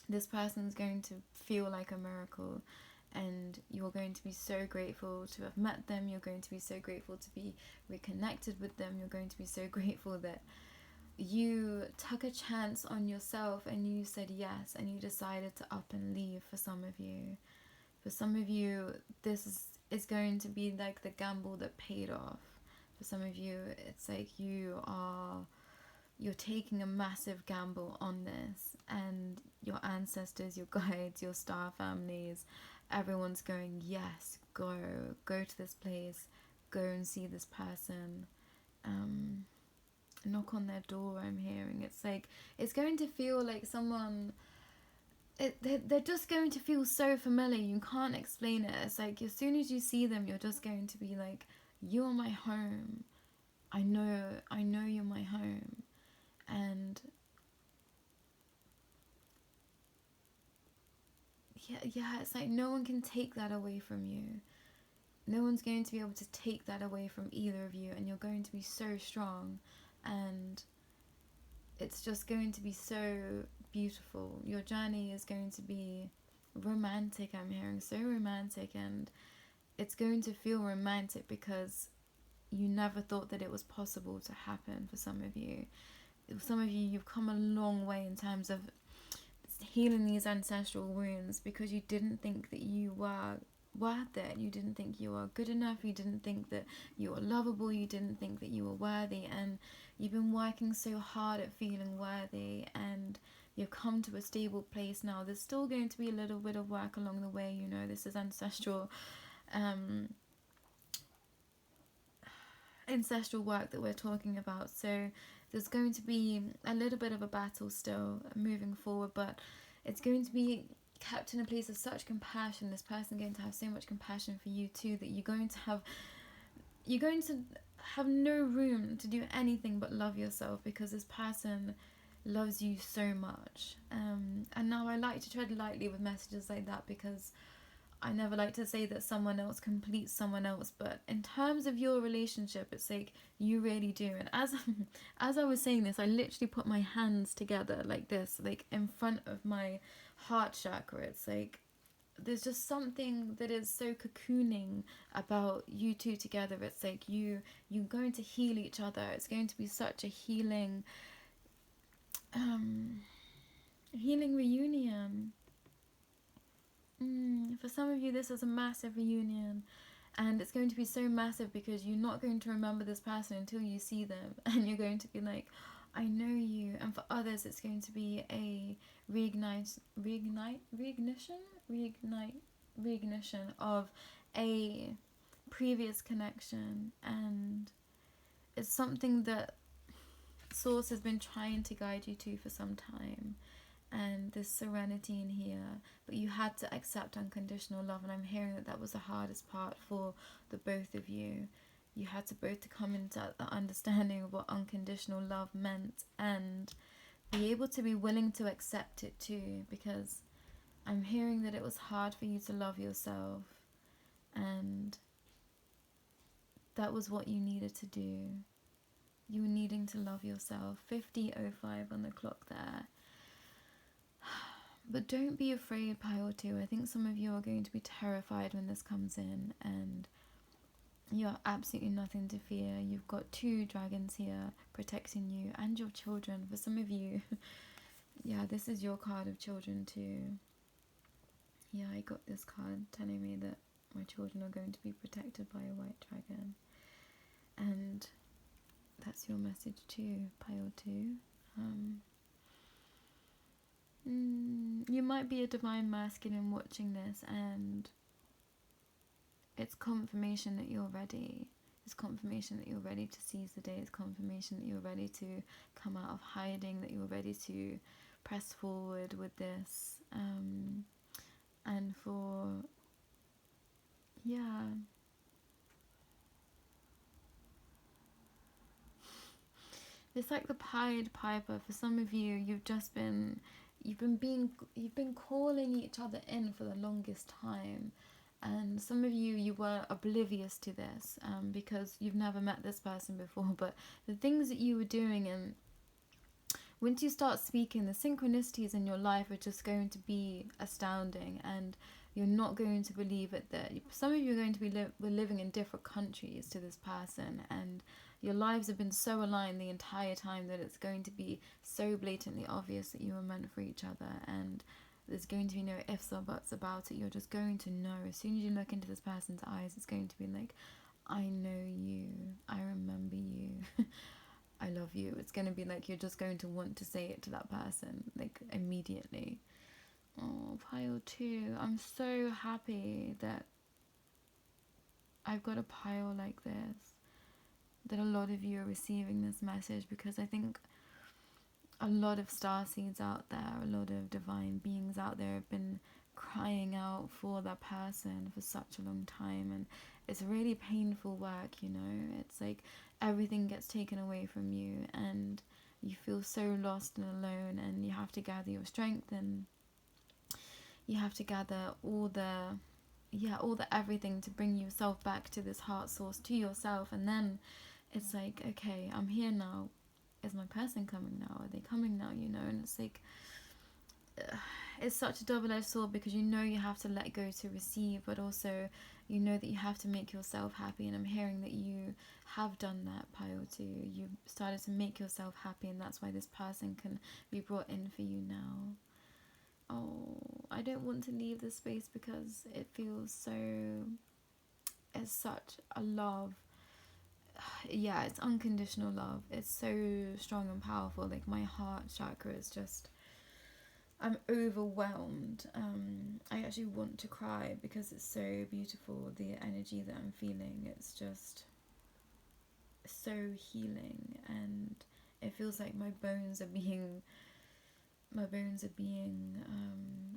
Speaker 1: This person's going to feel like a miracle, and you're going to be so grateful to have met them. You're going to be so grateful to be reconnected with them. You're going to be so grateful that you took a chance on yourself and you said yes, and you decided to up and leave. For some of you, this is going to be like the gamble that paid off. For some of you, it's like you're taking a massive gamble on this, and your ancestors, your guides, your star families, everyone's going, yes, go to this place, go and see this person, knock on their door. I'm hearing it's like, it's going to feel like someone, they're just going to feel so familiar, you can't explain it. It's like, as soon as you see them, you're just going to be like, you are my home. I know you're my home. And yeah, it's like no one can take that away from you. No one's going to be able to take that away from either of you, and you're going to be so strong, and it's just going to be so beautiful. Your journey is going to be romantic, I'm hearing, so romantic, and it's going to feel romantic because you never thought that it was possible to happen. For some of you, you've come a long way in terms of healing these ancestral wounds, because you didn't think that you were worth it. You didn't think you were good enough. You didn't think that you were lovable. You didn't think that you were worthy, and you've been working so hard at feeling worthy, and you've come to a stable place now. There's still going to be a little bit of work along the way. This is ancestral work that we're talking about, so there's going to be a little bit of a battle still moving forward, but it's going to be kept in a place of such compassion. This person going to have so much compassion for you too, that you're going to have no room to do anything but love yourself, because this person loves you so much. And now I like to tread lightly with messages like that, because I never like to say that someone else completes someone else, but in terms of your relationship, it's like you really do. And as I was saying this, I literally put my hands together like this, like in front of my heart chakra. It's like there's just something that is so cocooning about you two together. It's like you're going to heal each other. It's going to be such a healing reunion. For some of you, this is a massive reunion, and it's going to be so massive because you're not going to remember this person until you see them, and you're going to be like, I know you. And for others, it's going to be a reignition of a previous connection, and it's something that Source has been trying to guide you to for some time. and this serenity in here, but you had to accept unconditional love. And I'm hearing that that was the hardest part for the both of you. You had to both to come into the understanding of what unconditional love meant and be able to be willing to accept it too, because I'm hearing that it was hard for you to love yourself, and that was what you needed to do. You were needing to love yourself. 50:05 on the clock there. But don't be afraid, Pile 2. I think some of you are going to be terrified when this comes in, and you have absolutely nothing to fear. You've got 2 dragons here protecting you and your children. For some of you, yeah, this is your card of children too. Yeah, I got this card telling me that my children are going to be protected by a white dragon. And that's your message too, Pile 2. You might be a divine masculine watching this, and it's confirmation that you're ready. It's confirmation that you're ready to seize the day. It's confirmation that you're ready to come out of hiding, that you're ready to press forward with this. And for, yeah. It's like the Pied Piper. For some of you, you've been calling each other in for the longest time, and some of you were oblivious to this because you've never met this person before. But the things that you were doing, and once you start speaking, the synchronicities in your life are just going to be astounding, and you're not going to believe it. That some of you are going to be living in different countries to this person, and your lives have been so aligned the entire time that it's going to be so blatantly obvious that you were meant for each other, and there's going to be no ifs or buts about it. You're just going to know. As soon as you look into this person's eyes, it's going to be like, I know you, I remember you, I love you. It's going to be like you're just going to want to say it to that person, like, immediately. Oh, Pile 2, I'm so happy that I've got a pile like this, that a lot of you are receiving this message, because I think a lot of starseeds out there, a lot of divine beings out there have been crying out for that person for such a long time, and it's really painful work, you know. It's like everything gets taken away from you, and you feel so lost and alone, and you have to gather your strength, and you have to gather all the everything to bring yourself back to this heart source, to yourself. And then it's like, okay, I'm here now. Is my person coming now? Are they coming now? You know. And it's like, it's such a double-edged sword, because you know you have to let go to receive, but also you know that you have to make yourself happy. And I'm hearing that you have done that, Pile 2. You started to make yourself happy, and that's why this person can be brought in for you now. Oh, I don't want to leave this space, because it feels so, it's such a love. Yeah, it's unconditional love. It's so strong and powerful. Like, my heart chakra is just, I'm overwhelmed. I actually want to cry, because it's so beautiful, the energy that I'm feeling. It's just so healing, and it feels like my bones are being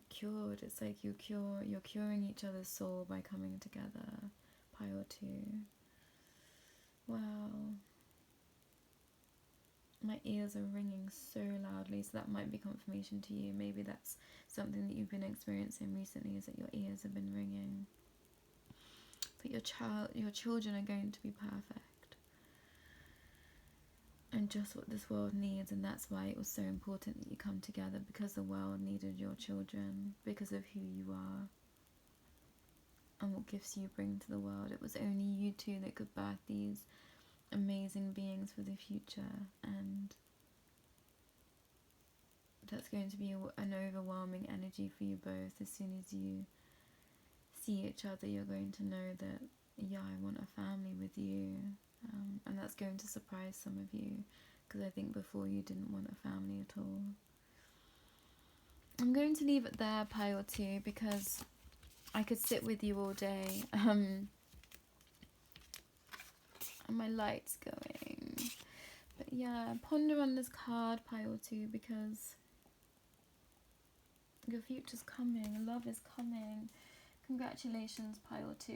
Speaker 1: cured. It's like you're curing each other's soul by coming together. Pile 2. Wow. My ears are ringing so loudly, so that might be confirmation to you. Maybe that's something that you've been experiencing recently, is that your ears have been ringing. But your children are going to be perfect, and just what this world needs. And that's why it was so important that you come together, because the world needed your children, because of who you are and what gifts you bring to the world. It was only you two that could birth these amazing beings for the future, and that's going to be an overwhelming energy for you both. As soon as you see each other, you're going to know that, yeah, I want a family with you. And that's going to surprise some of you, because I think before you didn't want a family at all. I'm going to leave it there, Pile 2, because I could sit with you all day. And my light's going. But yeah, ponder on this card, Pile 2, because Your future's coming. Love is coming. Congratulations, pile 2.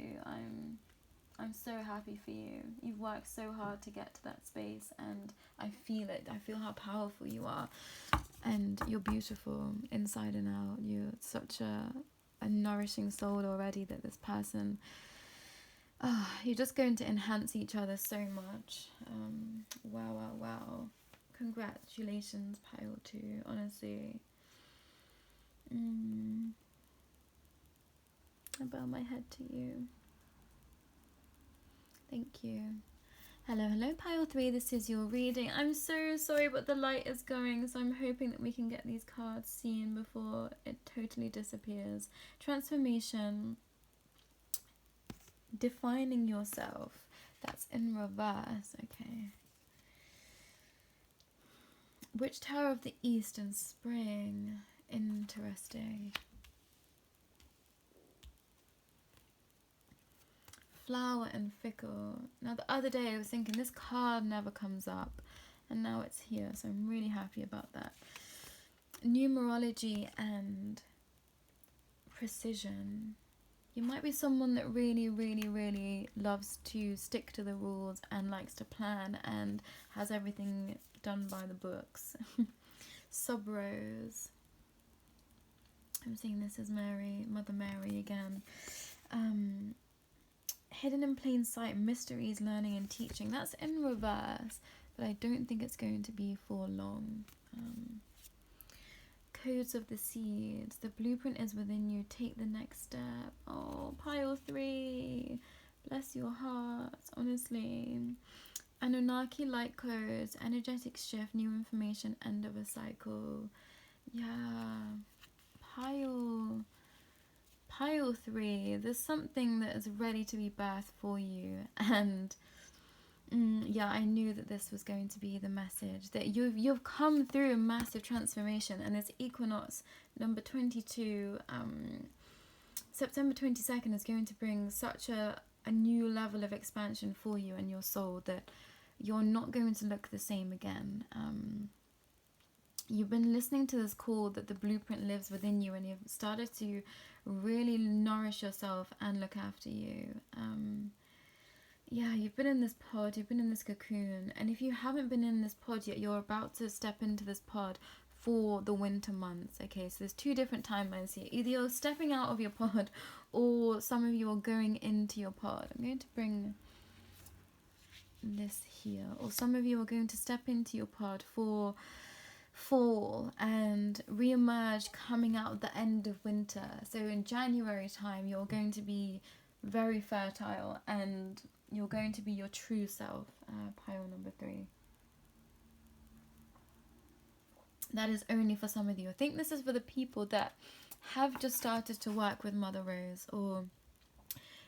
Speaker 1: I'm so happy for you. You've worked so hard to get to that space, and I feel it. I feel how powerful you are, and you're beautiful inside and out. You're such a nourishing soul already, that this person, you're just going to enhance each other so much. Wow. Congratulations, pile 2, honestly. I bow my head to you. Thank you. Hello, pile 3. This is your reading. I'm so sorry, but the light is going, so I'm hoping that we can get these cards seen before it totally disappears. Transformation. Defining yourself. That's in reverse. Okay. Witch Tower of the East and Spring. Interesting. Flower and Fickle. Now, the other day I was thinking this card never comes up, and now it's here, so I'm really happy about that. Numerology and precision. You might be someone that really loves to stick to the rules and likes to plan and has everything done by the books. Sub-Rose. I'm seeing this as Mary, Mother Mary again. Hidden in plain sight, mysteries, learning and teaching. That's in reverse, but I don't think it's going to be for long. Codes of the seeds. The blueprint is within you. Take the next step. Oh, pile 3. Bless your hearts, honestly. Anunnaki light codes. Energetic shift. New information. End of a cycle. Yeah. Pile 3. There's something that is ready to be birthed for you. And yeah, I knew that this was going to be the message, that you've come through a massive transformation, and this Equinox number 22, September 22nd, is going to bring such a new level of expansion for you and your soul that you're not going to look the same again. You've been listening to this call that the blueprint lives within you, and you've started to really nourish yourself and look after you. Yeah, you've been in this pod, you've been in this cocoon, and if you haven't been in this pod yet, you're about to step into this pod for the winter months. Okay, so there's 2 different timelines here. Either you're stepping out of your pod, or some of you are going into your pod. I'm going to bring this here. Or some of you are going to step into your pod for fall and re-emerge coming out at the end of winter. So in January time, you're going to be very fertile, and you're going to be your true self. Pile number 3. That is only for some of you. I think this is for the people that have just started to work with Mother Rose, or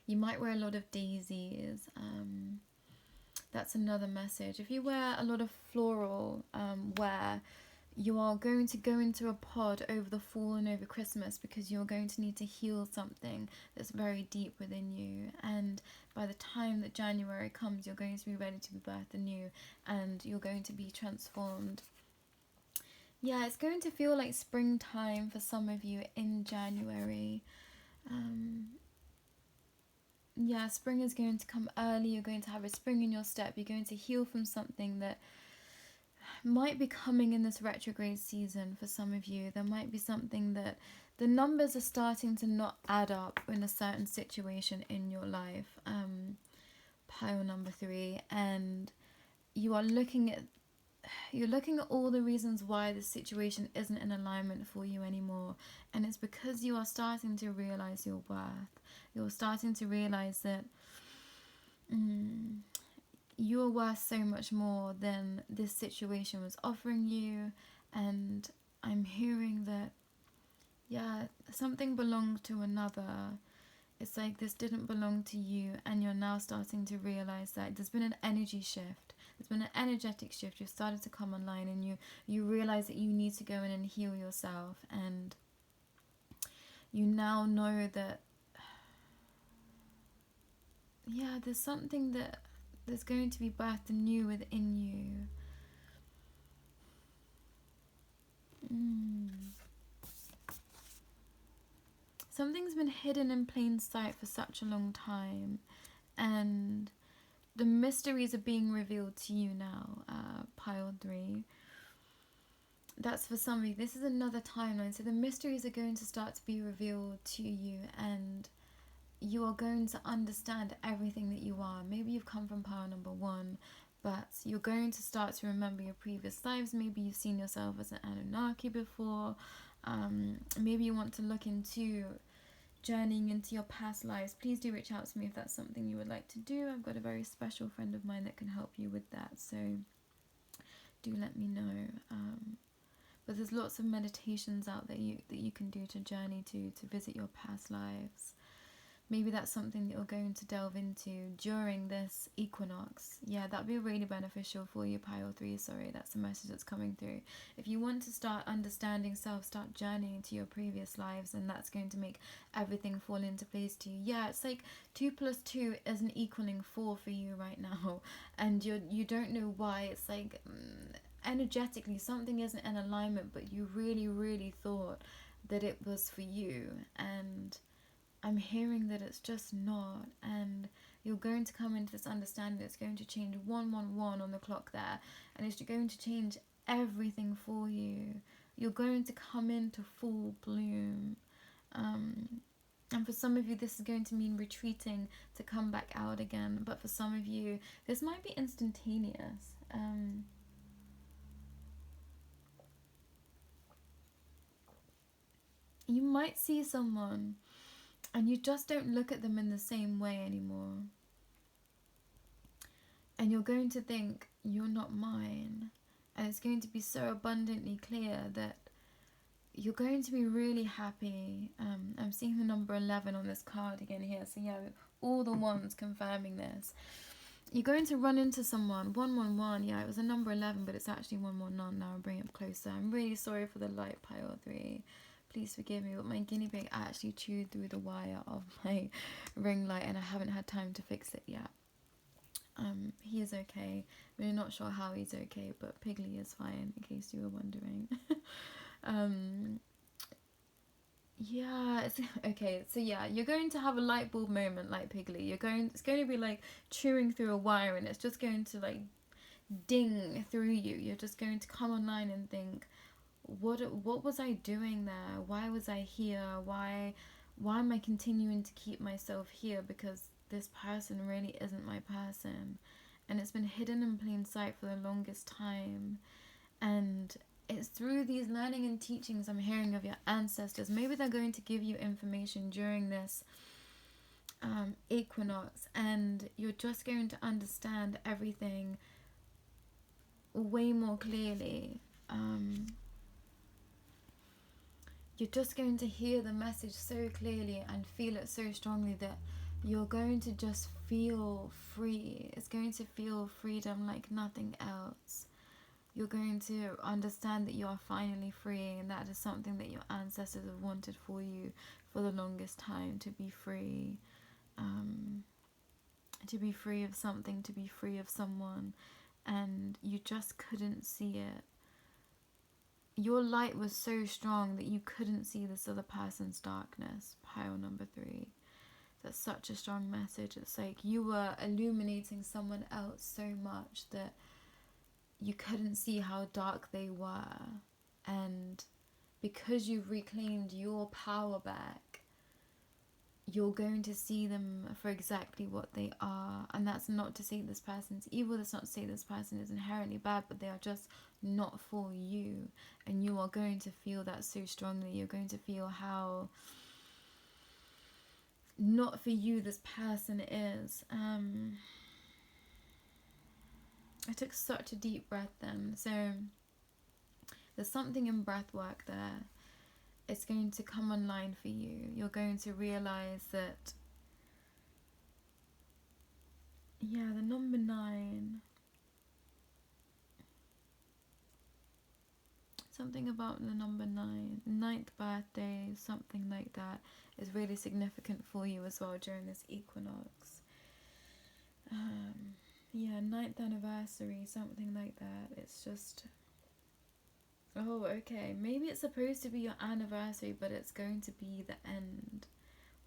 Speaker 1: you might wear a lot of daisies. That's another message. If you wear a lot of floral wear, you are going to go into a pod over the fall and over Christmas, because you're going to need to heal something that's very deep within you. And by the time that January comes, you're going to be ready to be birthed anew, and you're going to be transformed. Yeah, it's going to feel like springtime for some of you in January. Yeah, spring is going to come early. You're going to have a spring in your step. You're going to heal from something that might be coming in this retrograde season for some of you. There might be something that the numbers are starting to not add up in a certain situation in your life. Pile number 3, and you're looking at all the reasons why this situation isn't in alignment for you anymore, and it's because you are starting to realize your worth. You're starting to realize that you are worth so much more than this situation was offering you. And I'm hearing that, yeah, something belonged to another. It's like this didn't belong to you, and you're now starting to realize that there's been an energy shift. There's been an energetic shift. You've started to come online, and you realize that you need to go in and heal yourself, and you now know that, yeah, there's something that there's going to be birthed anew within you. something's been hidden in plain sight for such a long time, and the mysteries are being revealed to you now. Pile 3. That's for some of you. This is another timeline. So the mysteries are going to start to be revealed to you, and you are going to understand everything that you are. Maybe you've come from pile number 1, but you're going to start to remember your previous lives. Maybe you've seen yourself as an Anunnaki before. Maybe you want to look into journeying into your past lives. Please do reach out to me if that's something you would like to do. I've got a very special friend of mine that can help you with that, so do let me know. But there's lots of meditations out there that you can do to journey to visit your past lives. Maybe that's something that you're going to delve into during this equinox. Yeah, that'd be really beneficial for you, pile 3. Sorry, that's the message that's coming through. If you want to start understanding self, start journeying to your previous lives, and that's going to make everything fall into place to you. Yeah, it's like 2 plus 2 isn't equaling 4 for you right now, and you don't know why. It's like energetically something isn't in alignment, but you really thought that it was for you, and I'm hearing that it's just not, and you're going to come into this understanding. It's going to change 111 on the clock there, and it's going to change everything for you. You're going to come into full bloom, and for some of you this is going to mean retreating to come back out again, but for some of you this might be instantaneous. You might see someone and you just don't look at them in the same way anymore. And you're going to think, you're not mine. And it's going to be so abundantly clear that you're going to be really happy. I'm seeing the number 11 on this card again here. So yeah, all the ones confirming this. You're going to run into someone. 111, yeah, it was a number 11, but it's actually 119 now. I'll bring it up closer. I'm really sorry for the light, pile 3. Please forgive me, but my guinea pig actually chewed through the wire of my ring light, and I haven't had time to fix it yet. He is okay. We're not sure how he's okay, but Piggly is fine, in case you were wondering. Yeah, it's okay. So yeah, you're going to have a light bulb moment like Piggly. It's going to be like chewing through a wire, and it's just going to like ding through you. You're just going to come online and think, what was I doing there? Why was I here? Why am I continuing to keep myself here? Because this person really isn't my person, and it's been hidden in plain sight for the longest time. And it's through these learning and teachings I'm hearing of your ancestors. Maybe they're going to give you information during this equinox, and you're just going to understand everything way more clearly. You're just going to hear the message so clearly and feel it so strongly that you're going to just feel free. It's going to feel freedom like nothing else. You're going to understand that you are finally free, and that is something that your ancestors have wanted for you for the longest time, to be free. To be free of something, to be free of someone, and you just couldn't see it. Your light was so strong that you couldn't see this other person's darkness. Pile number 3. That's such a strong message. It's like you were illuminating someone else so much that you couldn't see how dark they were. And because you've reclaimed your power back, you're going to see them for exactly what they are. And that's not to say this person's evil, that's not to say this person is inherently bad, but they are just not for you. And you are going to feel that so strongly. You're going to feel how not for you this person is. I took such a deep breath then. So there's something in breath work there. It's going to come online for you. You're going to realize that, yeah, the number 9, something about the number 9, 9th birthday, something like that, is really significant for you as well during this equinox. Yeah, 9th anniversary, something like that. It's just Oh, okay. Maybe it's supposed to be your anniversary, but it's going to be the end.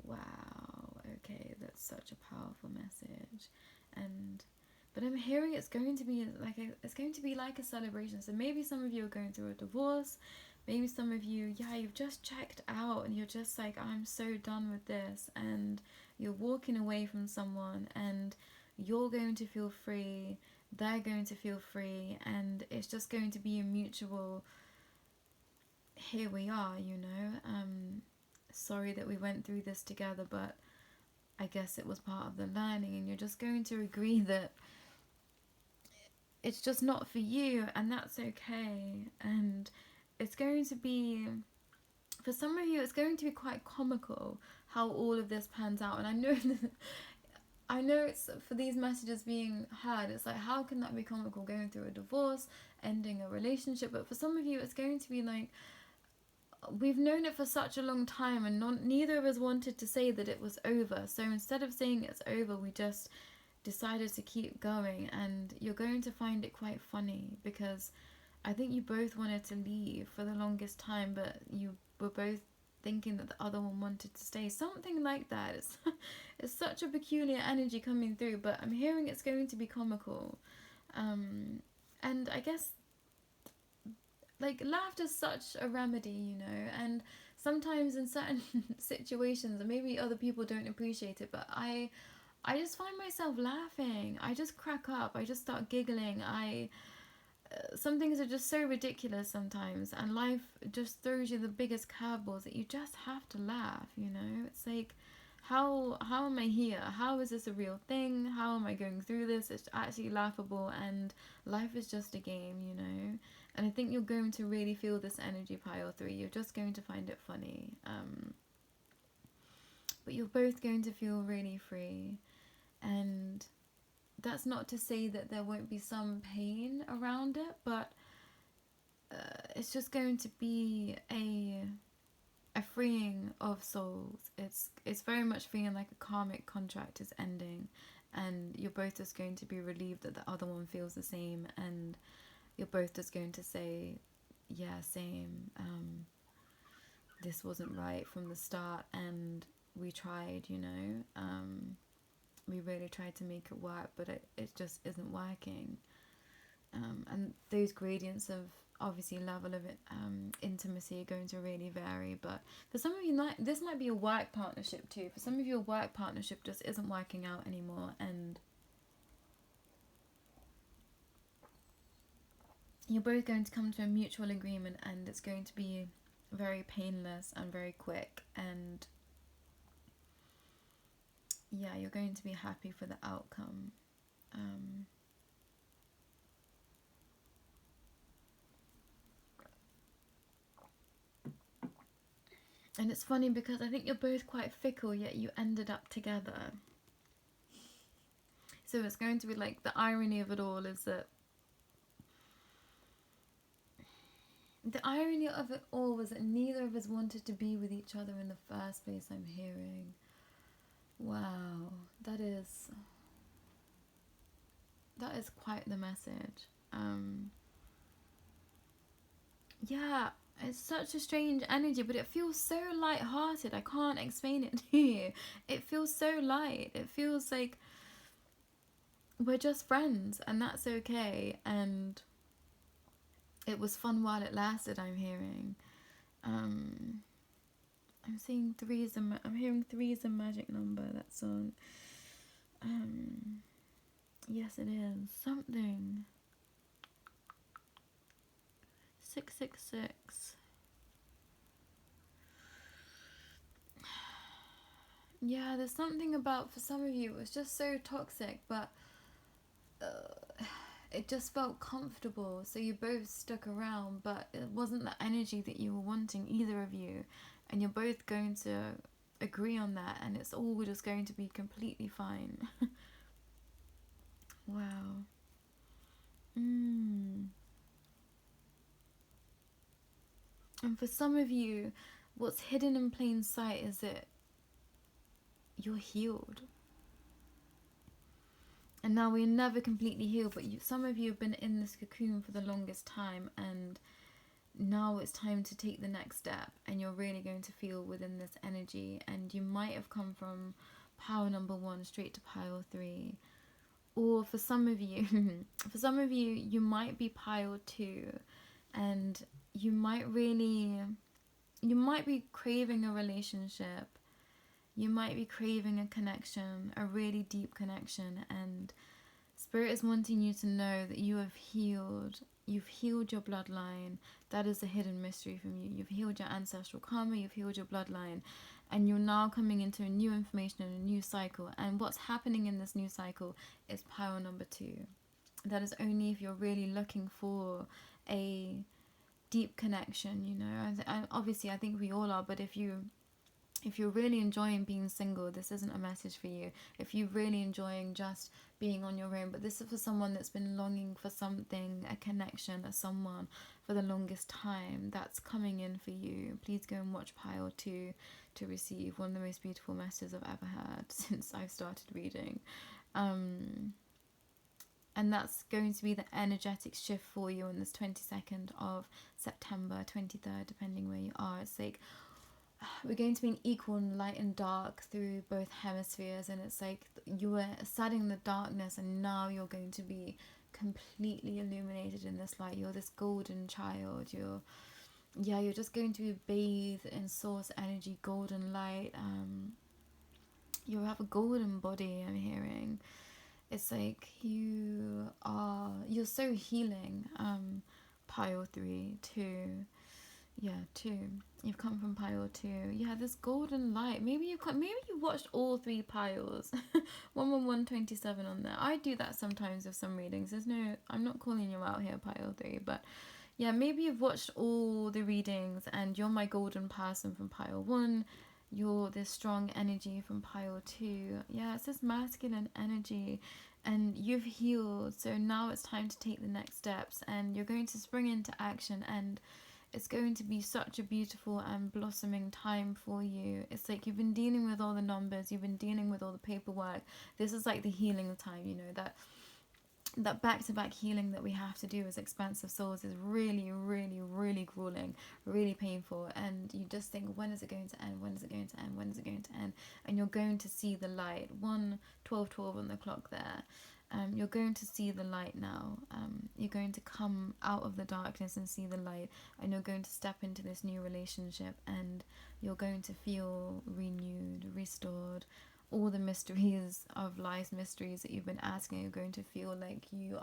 Speaker 1: Wow. Okay, that's such a powerful message. And but I'm hearing it's going to be like a celebration. So maybe some of you are going through a divorce. Maybe some of you, yeah, you've just checked out and you're just like, I'm so done with this, and you're walking away from someone, and you're going to feel free, they're going to feel free, and it's just going to be a mutual, here we are, you know. Sorry that we went through this together, but I guess it was part of the learning, and you're just going to agree that it's just not for you, and that's okay. And it's going to be, for some of you, it's going to be quite comical how all of this pans out. And I know I know it's for these messages being heard, it's like, how can that be comical, going through a divorce, ending a relationship? But for some of you, it's going to be like, we've known it for such a long time, and neither of us wanted to say that it was over. So instead of saying it's over, we just decided to keep going. And you're going to find it quite funny, because I think you both wanted to leave for the longest time, but you were both thinking that the other one wanted to stay. Something like that. It's such a peculiar energy coming through, but I'm hearing it's going to be comical. And I guess, like, laughter's such a remedy, you know, and sometimes in certain situations, and maybe other people don't appreciate it, but I just find myself laughing. I just crack up. I just start giggling. Some things are just so ridiculous sometimes, and life just throws you the biggest curveballs that you just have to laugh, you know. It's like, how am I here? How is this a real thing? How am I going through this? It's actually laughable, and life is just a game, you know. And I think you're going to really feel this energy pile through. You're just going to find it funny. But you're both going to feel really free. And that's not to say that there won't be some pain around it, but it's just going to be a freeing of souls. It's very much feeling like a karmic contract is ending, and you're both just going to be relieved that the other one feels the same, and you're both just going to say, yeah, same. This wasn't right from the start, and we tried, you know. We really tried to make it work, but it just isn't working. And those gradients of, obviously, level of intimacy are going to really vary. But for some of you, this might be a work partnership too. For some of you, a work partnership just isn't working out anymore, and you're both going to come to a mutual agreement, and it's going to be very painless and very quick, and yeah, you're going to be happy for the outcome. And it's funny because I think you're both quite fickle, yet you ended up together. So it's going to be like, the irony of it all is that was that neither of us wanted to be with each other in the first place, I'm hearing. Wow, that is quite the message. Yeah, it's such a strange energy, but it feels so light-hearted. I can't explain it to you. It feels so light. It feels like we're just friends, and that's okay. And it was fun while it lasted, I'm hearing. I'm seeing threes, and I'm hearing threes a magic number. That song. Yes, it is something. 666. Yeah, there's something about, for some of you, it was just so toxic, but it just felt comfortable, so you both stuck around, but it wasn't the energy that you were wanting, either of you, and you're both going to agree on that, and it's all just going to be completely fine. Wow. And for some of you, what's hidden in plain sight is that you're healed. And now we're never completely healed, but some of you have been in this cocoon for the longest time, and now it's time to take the next step, and you're really going to feel within this energy. And you might have come from pile number 1 straight to pile 3, or for some of you you might be pile 2, and you might be craving a relationship, you might be craving a connection, a really deep connection, and Spirit is wanting you to know that you've healed your bloodline. That is a hidden mystery from you. You've healed your ancestral karma, you've healed your bloodline, and you're now coming into a new information and a new cycle. And what's happening in this new cycle is pile number 2. That is only if you're really looking for a deep connection, you know. Obviously I think we all are, but if you're really enjoying being single, this isn't a message for you. If you're really enjoying just being on your own, but this is for someone that's been longing for something, a connection, a someone for the longest time, that's coming in for you. Please go and watch pile 2 to receive one of the most beautiful messages I've ever heard since I've started reading. And that's going to be the energetic shift for you on this 22nd of September, 23rd, depending where you are. It's like we're going to be in equal light and dark through both hemispheres, and it's like you were studying the darkness and now you're going to be completely illuminated in this light. You're this golden child. You're just going to be bathed in source energy, golden light. You'll have a golden body, I'm hearing. It's like you're so healing. Pile 3, 2. Yeah, 2. You've come from pile 2. Yeah, this golden light. Maybe you watched all 3 piles. 11127 on there. I do that sometimes with some readings. I'm not calling you out here, pile 3, but yeah, maybe you've watched all the readings and you're my golden person from pile 1. You're this strong energy from pile 2. Yeah, it's this masculine energy, and you've healed. So now it's time to take the next steps, and you're going to spring into action, and it's going to be such a beautiful and blossoming time for you. It's like you've been dealing with all the numbers, you've been dealing with all the paperwork. This is like the healing time, you know, that back-to-back healing that we have to do as expansive souls is really, really, really grueling, really painful, and you just think, when is it going to end? When is it going to end? When is it going to end? And you're going to see the light. 1:12 on the clock there. You're going to see the light now. You're going to come out of the darkness and see the light, and you're going to step into this new relationship, and you're going to feel renewed, restored. All the mysteries of life's mysteries that you've been asking, you're going to feel like you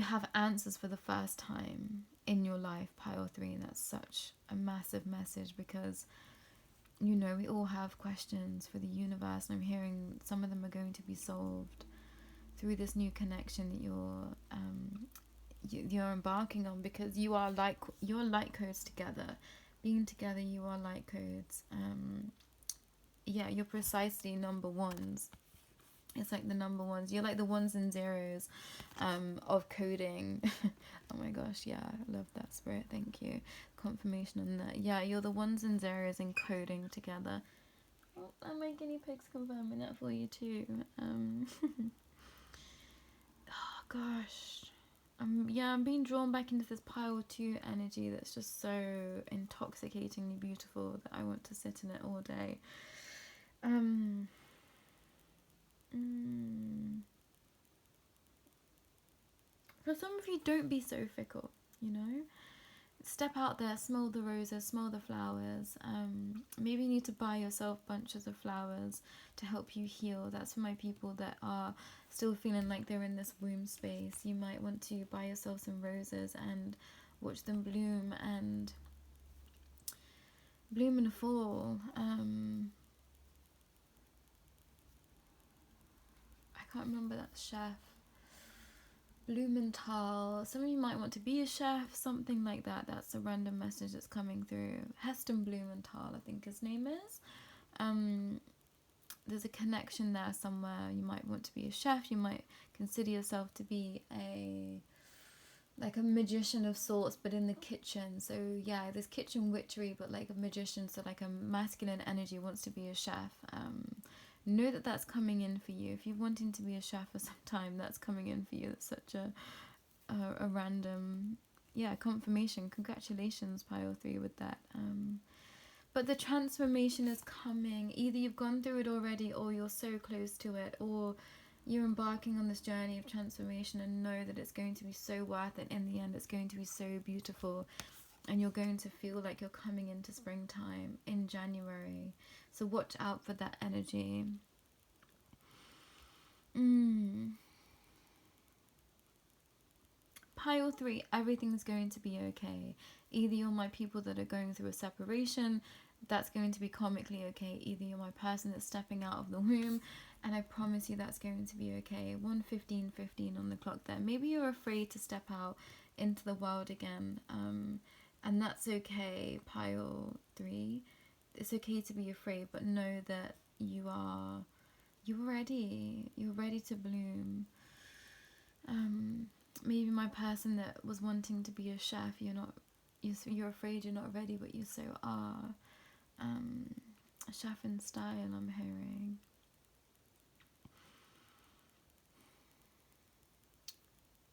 Speaker 1: have answers for the first time in your life, pile 3. And that's such a massive message, because you know we all have questions for the universe, and I'm hearing some of them are going to be solved through this new connection that you're embarking on, because you're light codes together. Being together, you are light codes. You're precisely number 1s. It's like the number 1s. You're like the 1s and 0s of coding. Oh my gosh, yeah, I love that, Spirit. Thank you. Confirmation on that. Yeah, you're the 1s and 0s in coding together. Oh, and my guinea pig's confirming that for you too. Oh gosh. I'm being drawn back into this pile 2 energy that's just so intoxicatingly beautiful that I want to sit in it all day. For some of you, don't be so fickle, you know? Step out there, smell the roses, smell the flowers. Maybe you need to buy yourself bunches of flowers to help you heal. That's for my people that are still feeling like they're in this womb space. You might want to buy yourself some roses and watch them bloom and fall. I can't remember that chef. Blumenthal. Some of you might want to be a chef, something like that. That's a random message that's coming through. Heston Blumenthal, I think his name is. There's a connection there somewhere. You might want to be a chef. You might consider yourself to be a magician of sorts, but in the kitchen. So yeah, there's kitchen witchery, but like a magician. So like a masculine energy wants to be a chef. Know that that's coming in for you. If you're wanting to be a chef for some time, that's coming in for you. That's such a a random, confirmation. Congratulations, pile 3, with that. But the transformation is coming. Either you've gone through it already, or you're so close to it, or you're embarking on this journey of transformation and know that it's going to be so worth it. In the end, it's going to be so beautiful, and you're going to feel like you're coming into springtime in January. So watch out for that energy. Pile 3, everything's going to be okay. Either you're my people that are going through a separation, that's going to be karmically okay. Either you're my person that's stepping out of the womb, and I promise you that's going to be okay. 1:15:15 on the clock there. Maybe you're afraid to step out into the world again, and that's okay, pile 3. It's okay to be afraid, but know that you're ready. You're ready to bloom. Maybe my person that was wanting to be a chef, you're afraid you're not ready, but you so are. A chef in style, I'm hearing.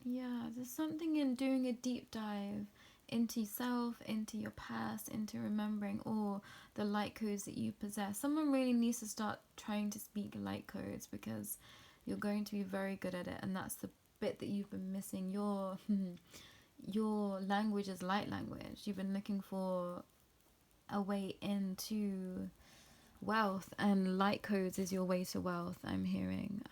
Speaker 1: Yeah, there's something in doing a deep dive into yourself, into your past, into remembering all the light codes that you possess. Someone really needs to start trying to speak light codes, because you're going to be very good at it, and that's the bit that you've been missing. Your language is light language. You've been looking for a way into wealth, and light codes is your way to wealth, I'm hearing.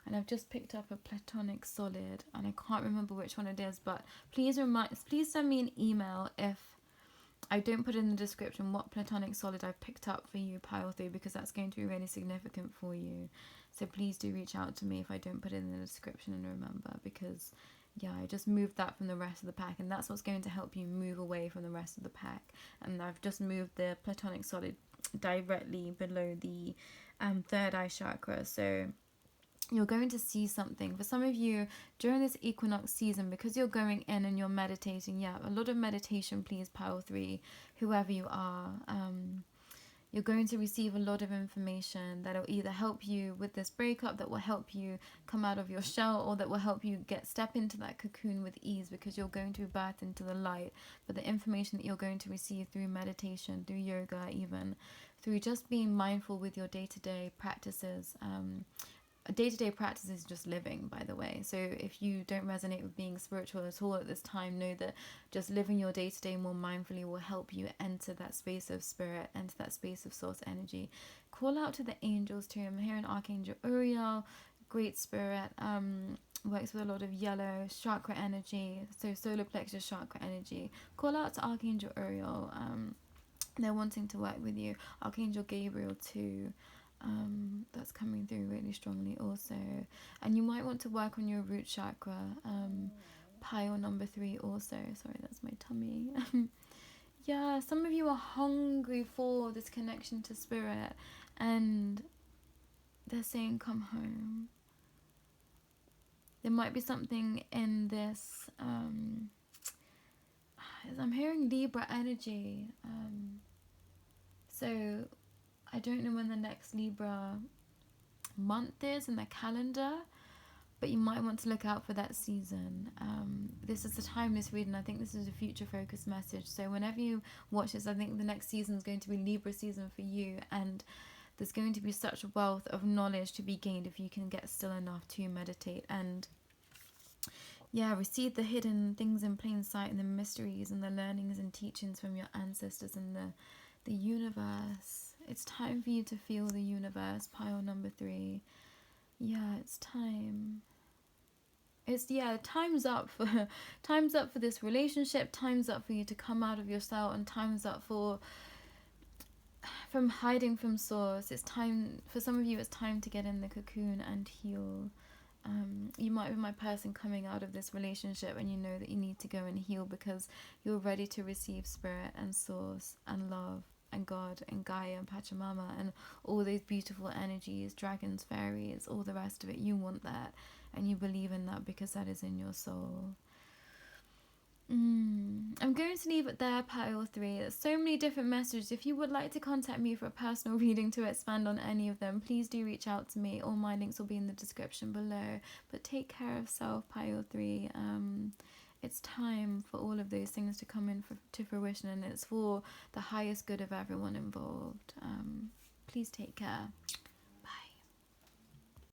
Speaker 1: And I've just picked up a Platonic solid, and I can't remember which one it is, but please send me an email if I don't put in the description what Platonic solid I've picked up for you, pile 3, because that's going to be really significant for you. So please do reach out to me if I don't put it in the description and remember, because I just moved that from the rest of the pack, and that's what's going to help you move away from the rest of the pack. And I've just moved the Platonic solid directly below the third eye chakra. So you're going to see something. For some of you, during this equinox season, because you're going in and you're meditating, a lot of meditation, please, pile 3, whoever you are. You're going to receive a lot of information that will either help you with this breakup, that will help you come out of your shell, or that will help you step into that cocoon with ease, because you're going to be birthed into the light. But the information that you're going to receive through meditation, through yoga, even through just being mindful with your day-to-day practices. Day-to-day practice is just living, by the way. So if you don't resonate with being spiritual at all at this time, know that just living your day-to-day more mindfully will help you enter that space of spirit, enter that space of source energy. Call out to the angels too. I'm hearing Archangel Uriel, great spirit, works with a lot of yellow chakra energy, so solar plexus chakra energy. Call out to Archangel Uriel. They're wanting to work with you. Archangel Gabriel too. That's coming through really strongly also. And you might want to work on your root chakra, pile number 3 also. Sorry, that's my tummy. Some of you are hungry for this connection to spirit, and they're saying come home. There might be something in this, I'm hearing Libra energy. So I don't know when the next Libra month is in the calendar, but you might want to look out for that season. This is a timeless reading. I think this is a future focused message. So whenever you watch this, I think the next season is going to be Libra season for you, and there's going to be such a wealth of knowledge to be gained if you can get still enough to meditate and receive the hidden things in plain sight, and the mysteries and the learnings and teachings from your ancestors and the universe. It's time for you to feel the universe, pile number 3. It's time. It's time's up for this relationship. Time's up for you to come out of your cell, and time's up from hiding from source. It's time for some of you. It's time to get in the cocoon and heal. You might be my person coming out of this relationship, and you know that you need to go and heal because you're ready to receive spirit and source and love and God and Gaia and Pachamama and all those beautiful energies, dragons, fairies, all the rest of it. You want that, and you believe in that because that is in your soul. I'm going to leave it there, pile 3. There's so many different messages. If you would like to contact me for a personal reading to expand on any of them, please do reach out to me. All my links will be in the description below. But take care of self, pile 3. It's time for all of those things to come to fruition, and it's for the highest good of everyone involved. Please take care.